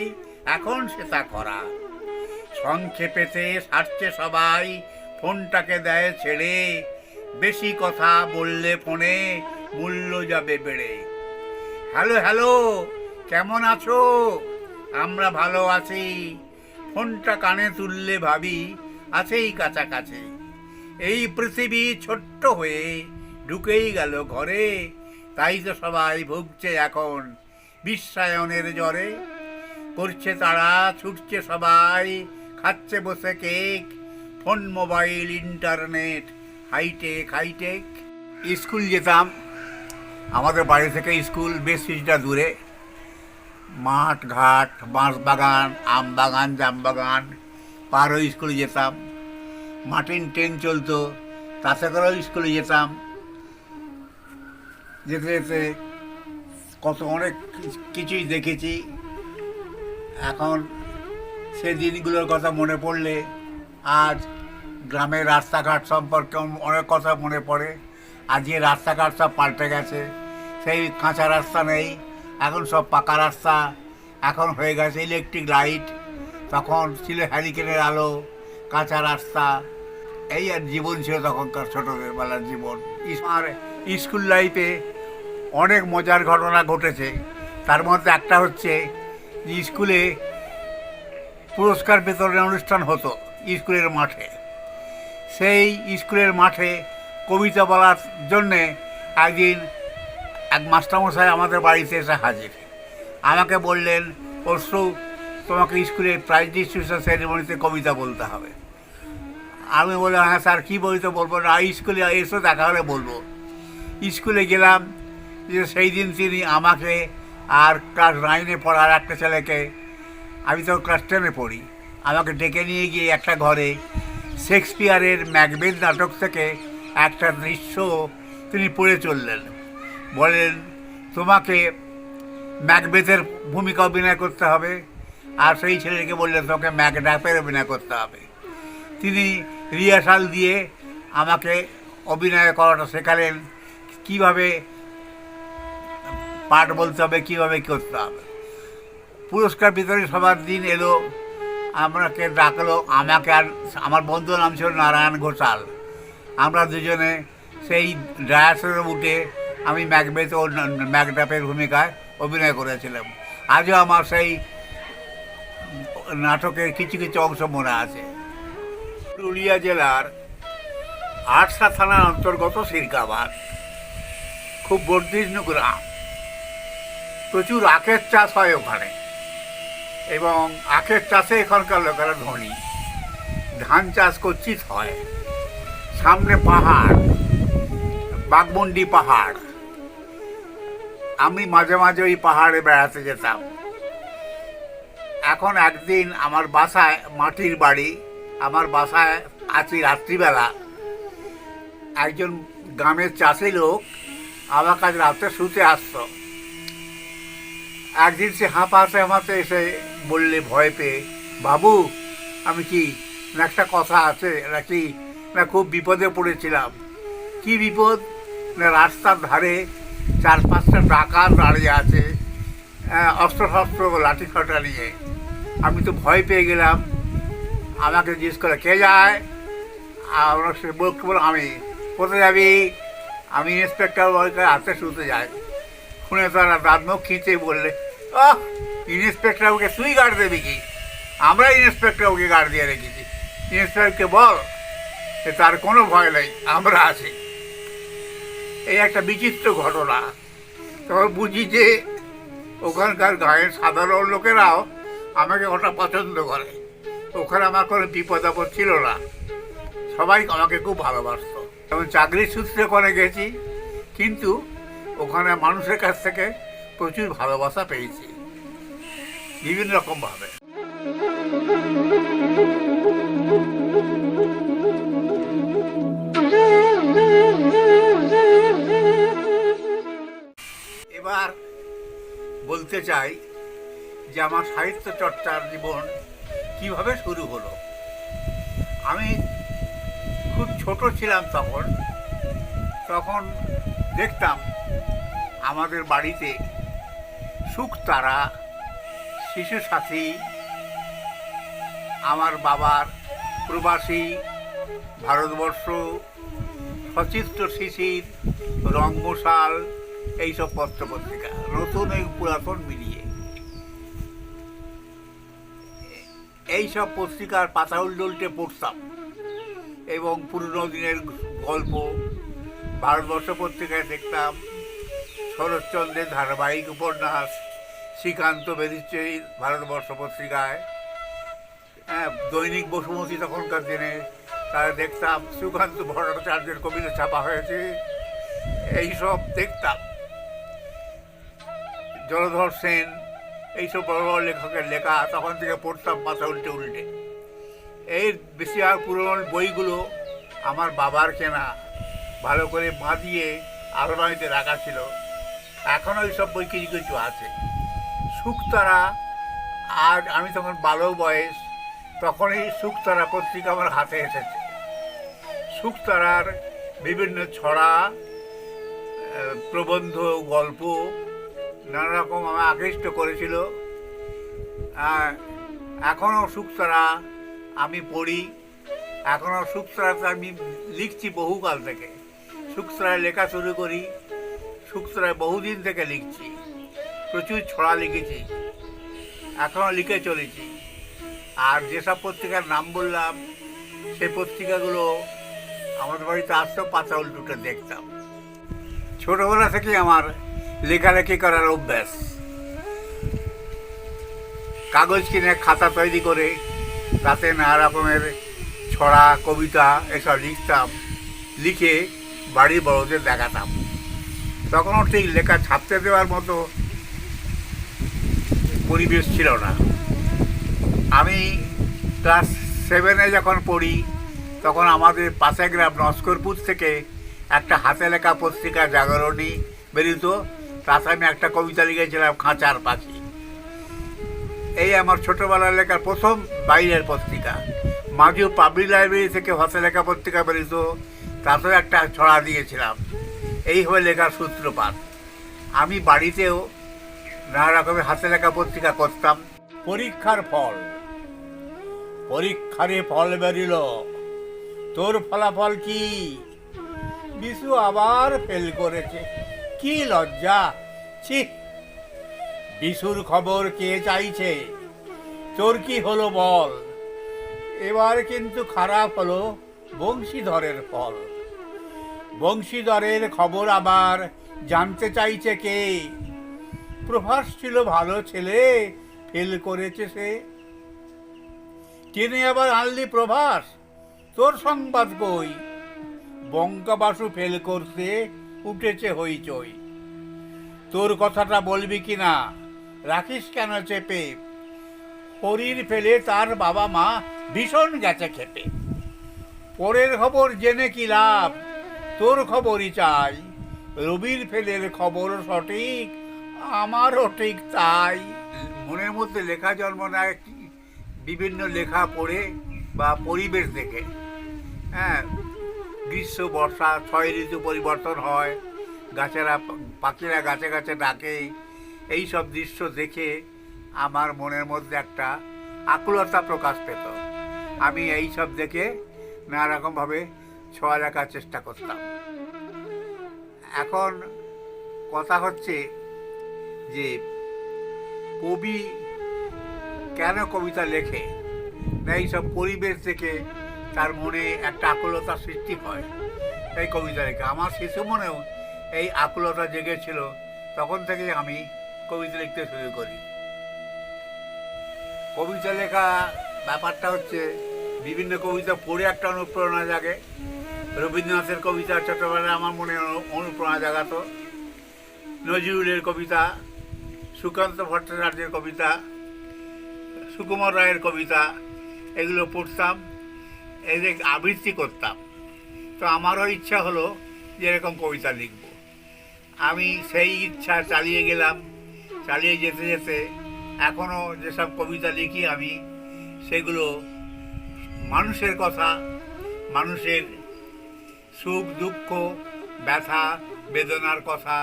এখন সেটা করা। সংক্ষেপেতে সারছে সবাই, ফোনটাকে দেয় ছেড়ে, বেশি কথা বললে ফোনে মূল্য যাবে বেড়ে। হ্যালো হ্যালো, কেমন আছো? আমরা ভালো আছি। ফোনটা কানে তুললে ভাবি আছেই কাছাকাছি। এই পৃথিবী ছোট্ট হয়ে ঢুকেই গেল ঘরে, তাই তো সবাই ভুগছে এখন বিশ্বায়নের জ্বরে। করছে তারা, ছুটছে সবাই, খাচ্ছে বসে cake, phone, mobile, internet, hitech hitech. School যেতাম, আমাদের বাড়ি থেকে স্কুল বেশ কিছুটা দূরে। মাঠ ঘাট, বাঁশ বাগান, আম বাগান, জাম বাগান পার হয়ে স্কুলে যেতাম। মার্টিন ট্রেন চলতো, তাতে করেও স্কুলে যেতাম। যেতে যেতে কত অনেক কিছুই দেখেছি। এখন সে দিনগুলোর কথা মনে পড়লে আজ গ্রামের রাস্তাঘাট সম্পর্কে অনেক কথা মনে পড়ে। আজকে রাস্তাঘাট সব পাল্টে গেছে। সেই কাঁচা রাস্তা নেই, এখন সব পাকা রাস্তা। এখন হয়ে গেছে ইলেকট্রিক লাইট, তখন ছিল হ্যারিকেনের আলো, কাঁচা রাস্তা। এই আর জীবন ছিল তখনকার ছোটদের বেলার জীবন। আর স্কুল লাইফে অনেক মজার ঘটনা ঘটেছে। তার মধ্যে একটা হচ্ছে যে স্কুলে পুরস্কার বিতরণের অনুষ্ঠান হতো স্কুলের মাঠে। সেই স্কুলের মাঠে কবিতা বলার জন্যে একদিন এক মাস্টারমশাই আমাদের বাড়িতে এসে হাজির। আমাকে বললেন, পরশু তোমাকে স্কুলে প্রাইজ ডিস্ট্রিবিউশন সেরেমনিতে কবিতা বলতে হবে। আমি বললাম, হ্যাঁ স্যার, কী বলতে বলবো না, স্কুলে এসো, দেখা হলে বলবো। স্কুলে গেলাম, যে সেই দিন তিনি আমাকে আর ক্লাস 9-এ পড়ার একটা ছেলেকে, আমি তো ক্লাস 10-এ পড়ি, আমাকে ডেকে নিয়ে গিয়ে একটা ঘরে শেক্সপিয়ারের ম্যাকবেথ নাটক থেকে একটা দৃশ্য তিনি পড়ে চললেন। বলেন, তোমাকে ম্যাকবেথের ভূমিকা অভিনয় করতে হবে। আর সেই ছেলেকে বললেন, তোমাকে ম্যাকডাফের অভিনয় করতে হবে। তিনি রিহার্সাল দিয়ে আমাকে অভিনয় করাটা শেখালেন, কীভাবে পাঠ বলতে হবে, কীভাবে করতে হবে। পুরস্কার বিতরণী সবার দিন এলো, আমাকে ডাকলো, আমাকে আর আমার বন্ধুর নাম ছিল নারায়ণ ঘোষাল। আমরা দুজনে সেই ডায়াসে উঠে আমি ম্যাকবেথ ও ম্যাকডাফের ভূমিকায় অভিনয় করেছিলাম। আজও আমার সেই নাটকের কিছু কিছু অংশ মনে আছে। পুরুলিয়া জেলার আটসা থানার অন্তর্গত সিরকাবাদ। খুব বর্ধিষ্ণু গ্রাম, প্রচুর আখের চাষ হয় ওখানে, এবং আখের চাষে এখানকার লোকেরা ধনী। ধান চাষ কচ্ছিত হয়, সামনে পাহাড়, বাঘমুন্ডি পাহাড়। আমি মাঝে মাঝে ওই পাহাড়ে বেড়াতে যেতাম। এখন একদিন আমার বাসায়, মাটির বাড়ি, আমার বাসায় আছি রাত্রিবেলা, একজন গ্রামের চাষি লোক আমার কাছে রাতে শুতে আসতো। একদিন সে হাঁপাতে হাঁপাতে এসে বললে ভয় পেয়ে, বাবু আমি কি না একটা কথা আছে নাকি, না খুব বিপদে পড়েছিলাম। কি বিপদ? না রাস্তার ধারে 4-5টা ডাকাত দাঁড়িয়ে আছে, অস্ত্র শস্ত্র লাঠি ফাটা নিয়ে। আমি তো ভয় পেয়ে গেলাম। আমাকে জিজ্ঞেস করে কে যায়, আমরা সে বল আমি। কোথায় যাবি? আমি ইন্সপেক্টর হাতে শুতে যাই। শুনে তারা দাঁত মুখ খিঁচে বললে, আহ ইন্সপেক্টরকে তুই গার্ড দেবি কি? আমরা ইন্সপেক্টরকে গার্ড দিয়ে রেখেছি, ইন্সপেক্টরকে বল যে তার কোনো ভয় নেই, আমরা আছি। এই একটা বিচিত্র ঘটনা। তখন বুঝি যে ওখানকার গায়ের সাধারণ লোকেরাও আমাকে ওটা পছন্দ করে। ওখানে আমার কোনো বিপদ আপদ ছিল না, সবাই আমাকে খুব ভালোবাসতো। যেমন চাকরির সূত্রে ওখানে গেছি, কিন্তু ওখানে মানুষের কাছ থেকে প্রচুর ভালোবাসা পেয়েছি বিভিন্ন রকমভাবে। এবার বলতে চাই যে আমার সাহিত্য চর্চার জীবন কিভাবে শুরু হলো। আমি খুব ছোট ছিলাম তখন দেখতাম আমাদের বাড়িতে শুকতারা, শিশু সাথী, আমার বাবার প্রবাসী, ভারতবর্ষ, সচিত্র শিশির, রঙ্গশাল, এইসব পত্রপত্রিকা, নতুন এই পুরাতন মিলিয়ে এইসব পত্রিকার পাতা উল্টে পড়তাম এবং পুরনো দিনের গল্প। ভারতবর্ষ পত্রিকায় দেখতাম শরৎচন্দ্রের ধারাবাহিক উপন্যাস, শ্রীকান্ত বেরিচ্ছে ভারতবর্ষ পত্রিকায়, দৈনিক বসুমতী তখনকার দিনে, তারা দেখতাম সুকান্ত ভট্টাচার্যের কবিতা ছাপা হয়েছে, এইসব দেখতাম। জলধর সেন, এইসব বড় বড় লেখকের লেখা তখন থেকে পড়তাম পাতা উল্টে। এই বেশিরভাগ পুরনো বইগুলো আমার বাবার কেনা, ভালো করে বাঁধিয়ে আলমারিতে রাখা ছিল। এখনও এইসব বই কিছু কিছু আছে। শুকতারা, আর আমি তখন বালক বয়স, তখনই শুকতারা পত্রিকা আমার হাতে এসেছে। শুকতারার বিভিন্ন ছড়া, প্রবন্ধ, গল্প নানা রকম আমায় আকৃষ্ট করেছিল। এখনও শুকতারা আমি পড়ি, এখনও শুকতারাতে আমি লিখছি বহুকাল থেকে। শুকতারায় লেখা শুরু করি, শুকতারায় বহুদিন থেকে লিখছি, প্রচুর ছড়া লিখেছি, এখনও লিখে চলেছি। আর যেসব পত্রিকার নাম বললাম সেই পত্রিকাগুলো আমাদের বাড়িতে আসতেও পাতা উল্টে দেখতাম। ছোটবেলা থেকেই আমার লেখালেখি করার অভ্যাস। কাগজ কিনে খাতা তৈরি করে তাতে নানা রকমের ছড়া, কবিতা এসব লিখতাম, লিখে বাড়ির বড়দের দেখাতাম। তখনও ঠিক লেখা ছাপতে দেওয়ার মতো পরিবেশ ছিল না। আমি ক্লাস 7-এ যখন পড়ি, তখন আমাদের পাশে গ্রাম নস্করপুর থেকে একটা হাতে লেখা পত্রিকা জাগরণী বেরিত, তাতে আমি একটা কবিতা লিখেছিলাম, খাঁচার পাখি। এই আমার ছোটোবেলার লেখার প্রথম বাইরের পত্রিকা। মাঝু পাবলিক লাইব্রেরি থেকে হাতে লেখা পত্রিকা বেরিত, তাতেও একটা ছড়া দিয়েছিলাম। এইভাবে লেখার সূত্রপাত। আমি বাড়িতেও নানা রকমের হাতে লেখা পত্রিকা করতাম। পরীক্ষার ফল, পরীক্ষারে ফল বেরিল, তোর ফলাফল কি? বিশু আবার ফেল করেছে, কি লজ্জা! ছি, বিশুর খবর কে চাইছে? তোর কি হলো বল? এবার কিন্তু খারাপ হলো বংশীধরের ফল। বংশীধরের খবর আবার জানতে চাইছে কে? প্রভাস ছিল ভালো ছেলে, ফেল করেছে সে। টেনে আবার আনলি প্রভাস, তোর সংবাদ কই? বঙ্কা বাসু ফেল করতে উঠেছে হইচই। তোর কথাটা বলবি কি না? রাখিস কেন চেপে? হরির ফেলে তার বাবা মা ভীষণ গেছে খেপে। পরের খবর জেনে কি লাভ? তোর খবরই চাই। রবির ফেলের খবর সঠিক, আমারও ঠিক তাই। মনের মধ্যে লেখা জন্ম নেয় বিভিন্ন লেখা পড়ে বা পরিবেশ দেখে। হ্যাঁ, গ্রীষ্ম বর্ষা 6 ঋতু পরিবর্তন হয়, গাছেরা পাখিরা গাছে গাছে ডাকে, এই সব দৃশ্য দেখে আমার মনের মধ্যে একটা আকুলতা প্রকাশ পেত। আমি এই সব দেখে নানা রকমভাবে ছোঁয়া লেখার চেষ্টা করতাম। এখন কথা হচ্ছে যে কবি কেন কবিতা লেখে? না, এইসব পরিবেশ থেকে তার মনে একটা আকুলতার সৃষ্টি হয়, এই কবিতা লেখে। আমার শিশু মনেও এই আকুলতা জেগেছিল, তখন থেকেই আমি কবিতা লিখতে শুরু করি। কবিতা লেখা ব্যাপারটা হচ্ছে বিভিন্ন কবিতা পড়ে একটা অনুপ্রেরণা জাগে। রবীন্দ্রনাথের কবিতা ছোটবেলায় আমার মনে অনুপ্রেরণা জাগাতো। নজরুলের কবিতা, সুকান্ত ভট্টাচার্যের কবিতা, সুকুমার রায়ের কবিতা, এগুলো পড়তাম, এদের আবৃত্তি করতাম। তো আমারও ইচ্ছা হলো যে এরকম কবিতা লিখব। আমি সেই ইচ্ছা চালিয়ে গেলাম। চালিয়ে যেতে যেতে এখনও যেসব কবিতা লিখি আমি, সেগুলো মানুষের কথা, মানুষের সুখ দুঃখ, ব্যথা বেদনার কথা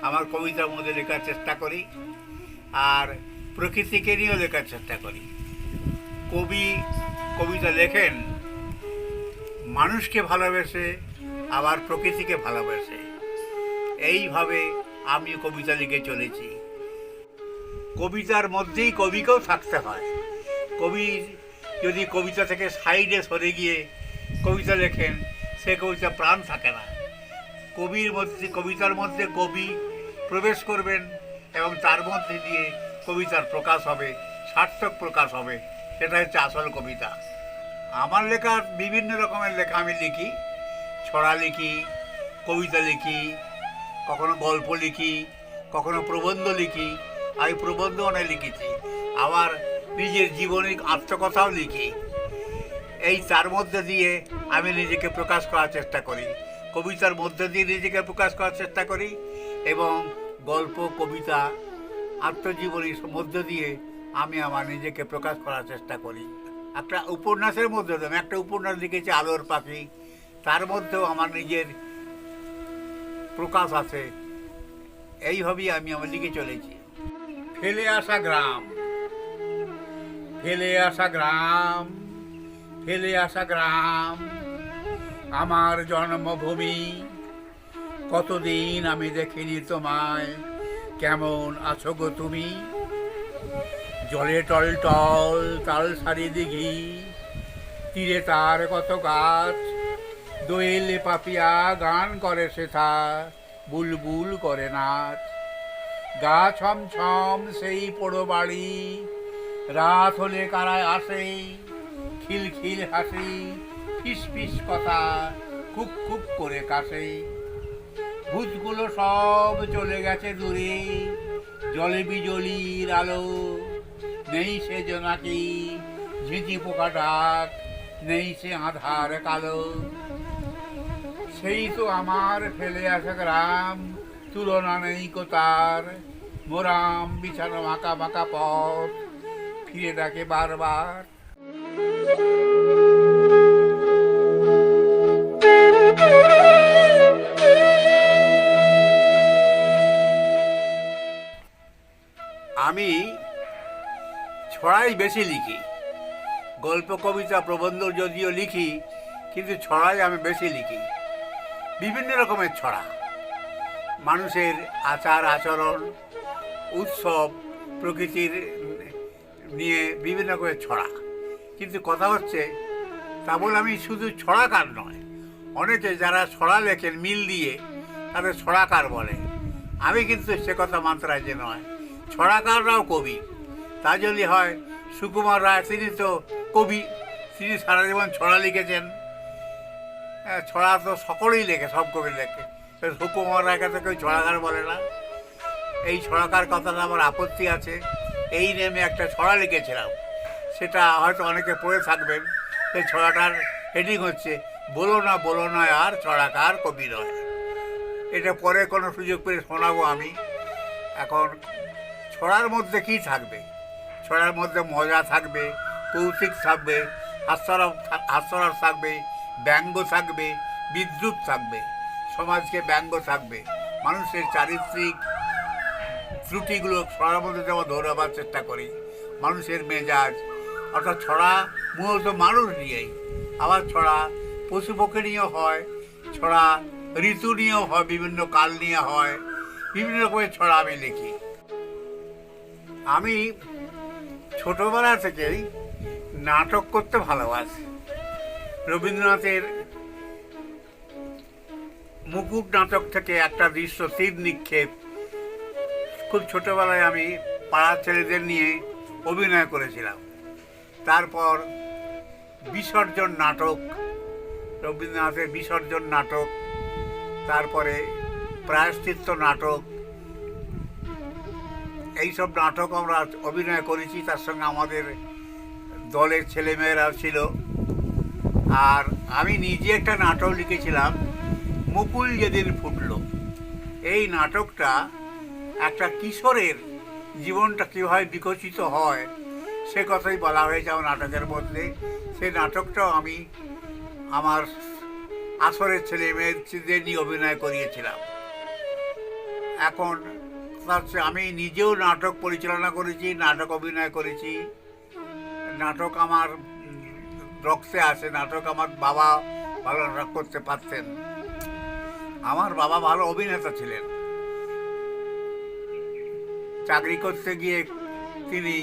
আমার কবিতার মধ্যে লেখার চেষ্টা করি। আর প্রকৃতিকে নিয়েও লেখার চেষ্টা করি। কবি কবিতা লেখেন মানুষকে ভালোবেসে, আবার প্রকৃতিকে ভালোবেসে। এইভাবে আমি কবিতা লিখে চলেছি। কবিতার মধ্যেই কবিকেও থাকতে হয়। কবি যদি কবিতা থেকে সাইডে সরে গিয়ে কবিতা লেখেন, সে কবিতা প্রাণ থাকে না। কবিতার মধ্যে কবি প্রবেশ করবেন এবং তার মধ্যে দিয়ে কবিতার প্রকাশ হবে, সার্থক প্রকাশ হবে। সেটা হচ্ছে আসল কবিতা। আমার লেখার বিভিন্ন রকমের লেখা আমি লিখি। ছড়া লিখি, কবিতা লিখি, কখনো গল্প লিখি, কখনো প্রবন্ধ লিখি। আমি প্রবন্ধ অনেক লিখেছি। আবার নিজের জীবনিক আত্মকথাও লিখি। এই তার মধ্যে দিয়ে আমি নিজেকে প্রকাশ করার চেষ্টা করি। কবিতার মধ্যে দিয়ে নিজেকে প্রকাশ করার চেষ্টা করি এবং গল্প, কবিতা, আত্মজীবনীর মধ্য দিয়ে আমি আমার নিজেকে প্রকাশ করার চেষ্টা করি। একটা উপন্যাসের মধ্যে আমি একটা উপন্যাস লিখেছি, আলোর পাখি। তার মধ্যেও আমার নিজের প্রকাশ আছে। এইভাবেই আমি আমার লিখে চলেছি। ফেলে আসা গ্রাম, ফেলে আসা গ্রাম, ফেলে আসা গ্রাম, আমার জন্মভূমি। কতদিন আমি দেখিনি তোমায়, কেমন আছো গো তুমি? জলে টল টল তাল সারি দিঘি, তীরে তার কত গাছ। দোয়েলে পাপিয়া গান করে সেথা, বুলবুল করে নাচ। গা ছম ছম সেই পোড়ো বাড়ি, রাত হলে কারায় আসে। খিলখিল হাসি, ফিস ফিস কথা, খুব খুব করে কাশে। ভূতগুলো সব চলে গেছে দূরে, জলে বিজলির আলো। নেই সে জোনাকি, ঝিঁঝি পোকা ডাক, নেই সে আধার কালো। সেই তো আমার ফেলে আসা গ্রাম, তুলনা নেই কো তার। মোরাম বিছানো আঁকা বাঁকা পথ, ফিরে ডাকে বারবার। আমি ছড়াই বেশি লিখি। গল্প, কবিতা, প্রবন্ধ যদিও লিখি, কিন্তু ছড়াই আমি বেশি লিখি। বিভিন্ন রকমের ছড়া, মানুষের আচার আচরণ, উৎসব, প্রকৃতির নিয়ে বিভিন্ন রকমের ছড়া। কিন্তু কথা হচ্ছে, তা বলে আমি শুধু ছড়াকার নয়। অনেকে যারা ছড়া লেখেন মিল দিয়ে, তাদের ছড়াকার বলে। আমি কিন্তু সে কথা মানতে রাজি নয়। ছড়াকাররাও কবি, তা যদি হয় সুকুমার রায়, তিনি তো কবি, তিনি সারা জীবন ছড়া লিখেছেন। ছড়া তো সকলেই লেখে, সব কবি লেখে, সুকুমার রায়কে তো কেউ ছড়াকার বলে না। এই ছড়াকার কথাটা আমার আপত্তি আছে। এই নেমে একটা ছড়া লিখেছিলাম, সেটা হয়তো অনেকে পড়ে থাকবেন। সেই ছড়াটার হেডিং হচ্ছে বলো না আর ছড়াকার কবি নয়। এটা পরে কোনো সুযোগ পেলে শোনাবো আমি। এখন ছড়ার মধ্যে কী থাকবে? ছড়ার মধ্যে মজা থাকবে, কৌতুক থাকবে, হাস্যরস থাকবে, ব্যঙ্গ থাকবে, বিদ্রুপ থাকবে, সমাজকে ব্যঙ্গ থাকবে, মানুষের চারিত্রিক ত্রুটিগুলো ছড়ার মধ্যে যেমন ধরাবার চেষ্টা করি, মানুষের মেজাজ, অর্থাৎ ছড়া মূলত মানুষ নিয়েই। আবার ছড়া পশু পক্ষী নিয়েও হয়, ছড়া ঋতু নিয়েও হয়, বিভিন্ন কাল নিয়ে হয়, বিভিন্ন রকমের ছড়া আমি লিখি। আমি ছোটবেলা থেকেই নাটক করতে ভালোবাসি। রবীন্দ্রনাথের মুকুট নাটক থেকে একটা দৃশ্য, তীর নিক্ষেপ, খুব ছোটবেলায় আমি পাড়ার ছেলেদের নিয়ে অভিনয় করেছিলাম। তারপর বিসর্জন নাটক, রবীন্দ্রনাথের বিসর্জন নাটক, তারপরে প্রায়শ্চিত্ত নাটক, এইসব নাটক আমরা অভিনয় করেছি। তার সঙ্গে আমাদের দলের ছেলেমেয়েরাও ছিল। আর আমি নিজে একটা নাটক লিখেছিলাম, মুকুল যেদিন ফুটল। এই নাটকটা একটা কিশোরের জীবনটা কীভাবে বিকশিত হয় সে কথাই বলা হয়েছে আমার নাটকের মধ্যে। সেই নাটকটাও আমি আমার আসরের ছেলে মেয়েদের নিয়ে অভিনয় করিয়েছিলাম। এখন আমি নিজেও নাটক পরিচালনা করেছি, নাটক অভিনয় করেছি। নাটক আমার রক্তে আছে। নাটক আমার বাবা ভালো নাটক করতে পারতেন। আমার বাবা ভালো অভিনেতা ছিলেন। চাকরি করতে গিয়ে তিনি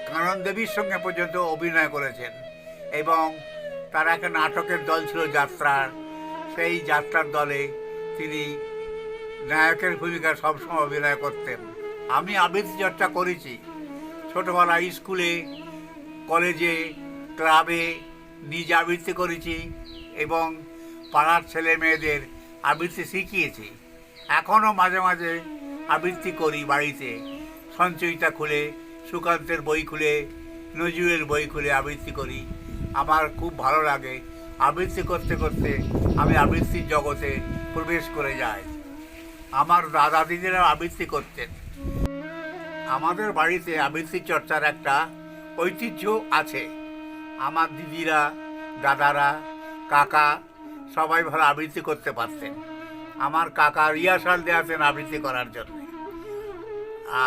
কানন দেবীর সঙ্গে পর্যন্ত অভিনয় করেছেন, এবং তার একটা নাটকের দল ছিল যাত্রার। সেই যাত্রার দলে তিনি নায়কের ভূমিকা সবসময় অভিনয় করতেন। আমি আবৃত্তি চর্চা করেছি ছোটোবেলায়, স্কুলে, কলেজে, ক্লাবে নিজে আবৃত্তি করেছি এবং পাড়ার ছেলে মেয়েদের আবৃত্তি শিখিয়েছি। এখনও মাঝে মাঝে আবৃত্তি করি বাড়িতে, সঞ্চয়িতা খুলে, সুকান্তের বই খুলে, নজরুলের বই খুলে আবৃত্তি করি। আমার খুব ভালো লাগে। আবৃত্তি করতে করতে আমি আবৃত্তির জগতে প্রবেশ করে যাই। আমার দাদা দিদিরা আবৃত্তি করতেন। আমাদের বাড়িতে আবৃত্তি চর্চার একটা ঐতিহ্য আছে। আমার দিদিরা, দাদারা, কাকা সবাই ভালো আবৃত্তি করতে পারতেন। আমার কাকা রিহার্সাল দেওয়াতেন আবৃত্তি করার জন্য।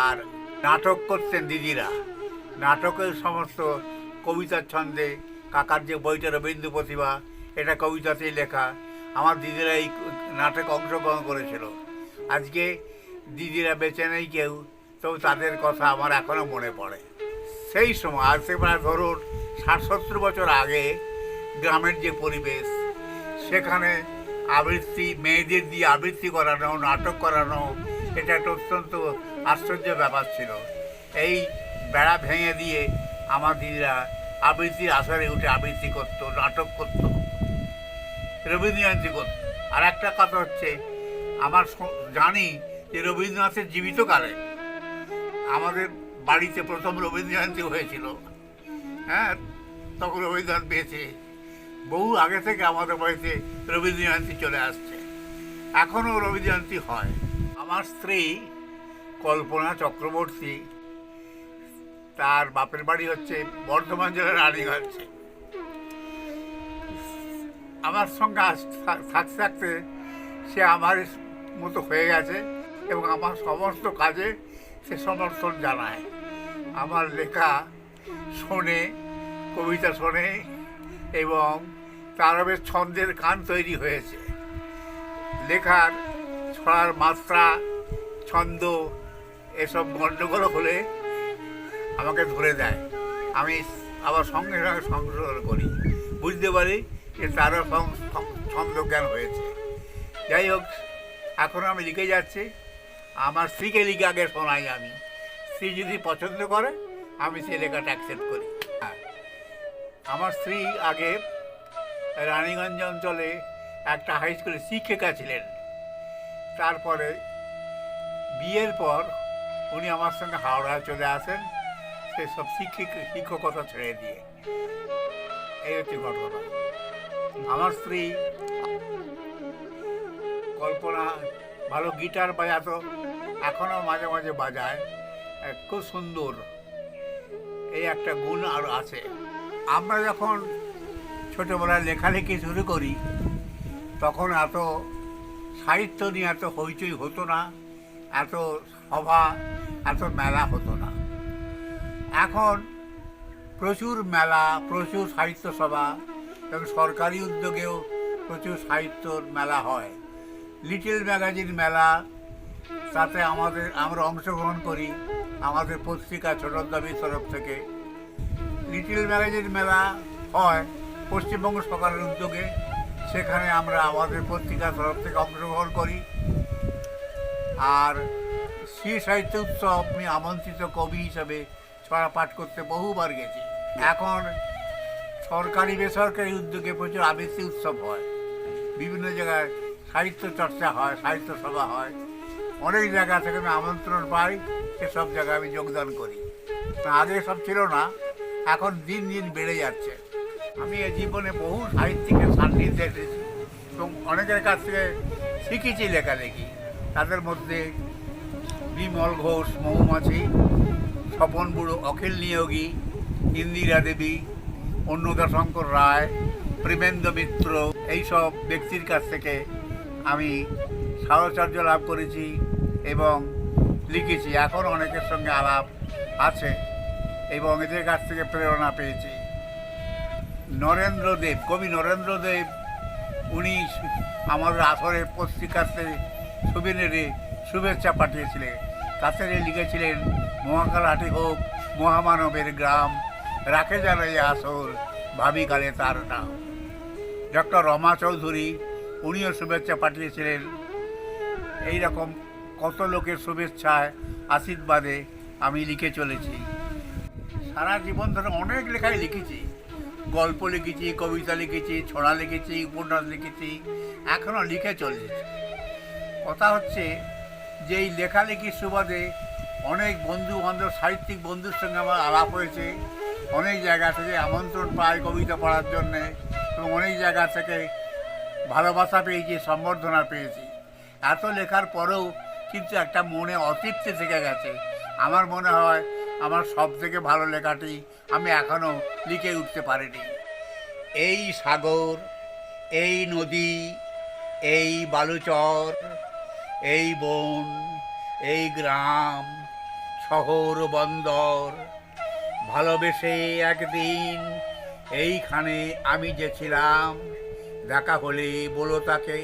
আর নাটক করতেন দিদিরা। নাটকের সমস্ত কবিতার ছন্দে, কাকার যে বইটা রবীন্দ্র প্রতিভা, এটা কবিতাতেই লেখা। আমার দিদিরা এই নাটকে অংশগ্রহণ করেছিল। আজকে দিদিরা বেঁচে নেই কেউ, তবু তাদের কথা আমার এখনও মনে পড়ে। সেই সময়, আজ থেকে প্রায় ধরুন 60-70 বছর আগে, গ্রামের যে পরিবেশ, সেখানে আবৃত্তি, মেয়েদের দিয়ে আবৃত্তি করানো, নাটক করানো, এটা একটা অত্যন্ত আশ্চর্য ব্যাপার ছিল। এই বেড়া ভেঙে দিয়ে আমার দিদিরা আবৃত্তির আসরে উঠে আবৃত্তি করতো, নাটক করতো, রবীন্দ্র জয়ন্তী করত। আর একটা কথা হচ্ছে, আমার জানি যে রবীন্দ্রনাথের জীবিতকালে আমাদের বাড়িতে প্রথম রবীন্দ্র জয়ন্তী হয়েছিল। হ্যাঁ, তখন রবীন্দ্রনাথ পেয়েছে। বহু আগে থেকে আমাদের বাড়িতে রবীন্দ্র জয়ন্তী চলে আসছে, এখনও রবীন্দ্র জয়ন্তী হয়। আমার স্ত্রী কল্পনা চক্রবর্তী, তার বাপের বাড়ি হচ্ছে বর্ধমান জেলার রানীগঞ্জে। আমার সঙ্গে থাকতে থাকতে সে আমার মতো হয়ে গেছে এবং আমার সমস্ত কাজে সে সমর্থন জানায়। আমার লেখা শোনে, কবিতা শোনে, এবং তার বেশ ছন্দের গান তৈরি হয়েছে। লেখার ছড়ার মাত্রা, ছন্দ এসব গণ্ডগোল হলে আমাকে ধরে দেয়। আমি আবার সঙ্গে সঙ্গে সংশোধন করি, বুঝতে পারি যে তারও ছন্দ জ্ঞান হয়েছে। যাই হোক, এখন আমি লিখে যাচ্ছি, আমার স্ত্রীকে লিখে আগে শোনাই আমি। স্ত্রী যদি পছন্দ করে আমি সেই লেখাটা অ্যাকসেপ্ট করি। হ্যাঁ, আমার স্ত্রী আগে রানীগঞ্জ অঞ্চলে একটা হাই স্কুলে শিক্ষিকা ছিলেন। তারপরে বিয়ের পর উনি আমার সঙ্গে হাওড়ায় চলে আসেন, সেসব শিক্ষকতা ছেড়ে দিয়ে। এই হচ্ছে ঘটনা। আমার স্ত্রী কল্পনা ভালো গিটার বাজাতো, এখনও মাঝে মাঝে বাজায়, খুব সুন্দর। এই একটা গুণ আর আছে। আমরা যখন ছোটোবেলায় লেখালেখি শুরু করি তখন এত সাহিত্য নিয়ে এত হইচই হতো না, এত সভা, এত মেলা হতো না। এখন প্রচুর মেলা, প্রচুর সাহিত্য সভা এবং সরকারি উদ্যোগেও প্রচুর সাহিত্যর মেলা হয়। লিটল ম্যাগাজিন মেলা, তাতে আমরা অংশগ্রহণ করি আমাদের পত্রিকা ছোটর দাবির তরফ থেকে। লিটল ম্যাগাজিন মেলা হয় পশ্চিমবঙ্গ সরকারের উদ্যোগে, সেখানে আমরা আমাদের পত্রিকার তরফ থেকে অংশগ্রহণ করি। আর শ্রী সাহিত্য উৎসব আমি আমন্ত্রিত কবি হিসাবে ছড়া পাঠ করতে বহুবার গেছি। এখন সরকারি বেসরকারি উদ্যোগে প্রচুর আবৃত্তি উৎসব হয়, বিভিন্ন জায়গায় সাহিত্য চর্চা হয়, সাহিত্য সভা হয়। অনেক জায়গা থেকে আমি আমন্ত্রণ পাই, সেসব জায়গায় আমি যোগদান করি। আগে সব ছিল না, এখন দিন দিন বেড়ে যাচ্ছে। আমি এই জীবনে বহু সাহিত্যিকের সান্নিধ্যে এসেছি এবং অনেকের কাছ থেকে শিখেছি লেখালেখি। তাদের মধ্যে বিমল ঘোষ মৌমাছি, স্বপন বুড়ো, অখিল নিয়োগী, ইন্দিরা দেবী, অন্নদাশঙ্কর রায়, প্রেমেন্দ্র মিত্র, এইসব ব্যক্তির কাছ থেকে আমি সাহচর্য লাভ করেছি এবং লিখেছি। এখন অনেকের সঙ্গে আলাপ আছে এবং এদের কাছ থেকে প্রেরণা পেয়েছি। নরেন্দ্রদেব, কবি নরেন্দ্রদেব, উনি আমাদের আসরের পত্রিকাতে সুবিনেরে শুভেচ্ছা পাঠিয়েছিলেন। তাতে লিখেছিলেন, মহাকালহাটি হোক মহামানবের গ্রাম, রাখে যেন এই আসর, ভাবি কালে তার নাম। ডক্টর রমা চৌধুরী, উনিও শুভেচ্ছা পাঠিয়েছিলেন। এইরকম কত লোকের শুভেচ্ছায় আশীর্বাদে আমি লিখে চলেছি। সারা জীবন ধরে অনেক লেখাই লিখেছি, গল্প লিখেছি, কবিতা লিখেছি, ছড়া লিখেছি, উপন্যাস লিখেছি, এখনও লিখে চলেছি। কথা হচ্ছে যে এই লেখালেখির সুবাদে অনেক বন্ধু বান্ধব, সাহিত্যিক বন্ধুর সঙ্গে আমার আলাপ হয়েছে। অনেক জায়গা থেকে আমন্ত্রণ পাই কবিতা পড়ার জন্যে এবং অনেক জায়গা থেকে ভালোবাসা পেয়েছি, সম্বর্ধনা পেয়েছি। এত লেখার পরেও কিন্তু একটা মনে অতৃপ্তি থেকে গেছে। আমার মনে হয় আমার সব থেকে ভালো লেখাটি আমি এখনও লিখে উঠতে পারিনি। এই সাগর, এই নদী, এই বালুচর, এই বন, এই গ্রাম, শহর, বন্দর, ভালোবেসে একদিন এইখানে আমি যে ছিলাম, দেখা হলে বলো তাকে,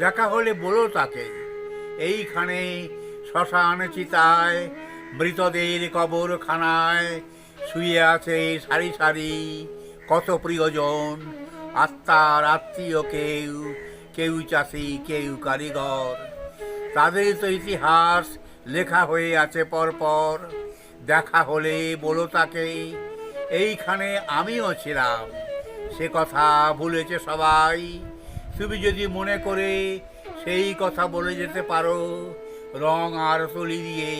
দেখা হলে বলো তাকে, এইখানে শ্মশান চিতায় মৃতদের কবরখানায় শুয়ে আছে সারি সারি কত প্রিয়জন, আত্মার আত্মীয়, কেউ কেউ চাষি, কেউ কারিগর। তাদের তো ইতিহাস লেখা হয়ে আছে পরপর, দেখা হলে বলো তাকে, এইখানে আমিও ছিলাম, সে কথা ভুলেছে সবাই। তুমি যদি মনে করে সেই কথা বলে যেতে পারো, রং আর তুলি দিয়ে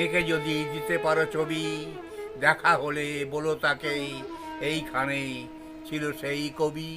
এঁকে যদি দিতে পারো ছবি, দেখা হলে বলো তাকে, এইখানে ছিল সেই কবি।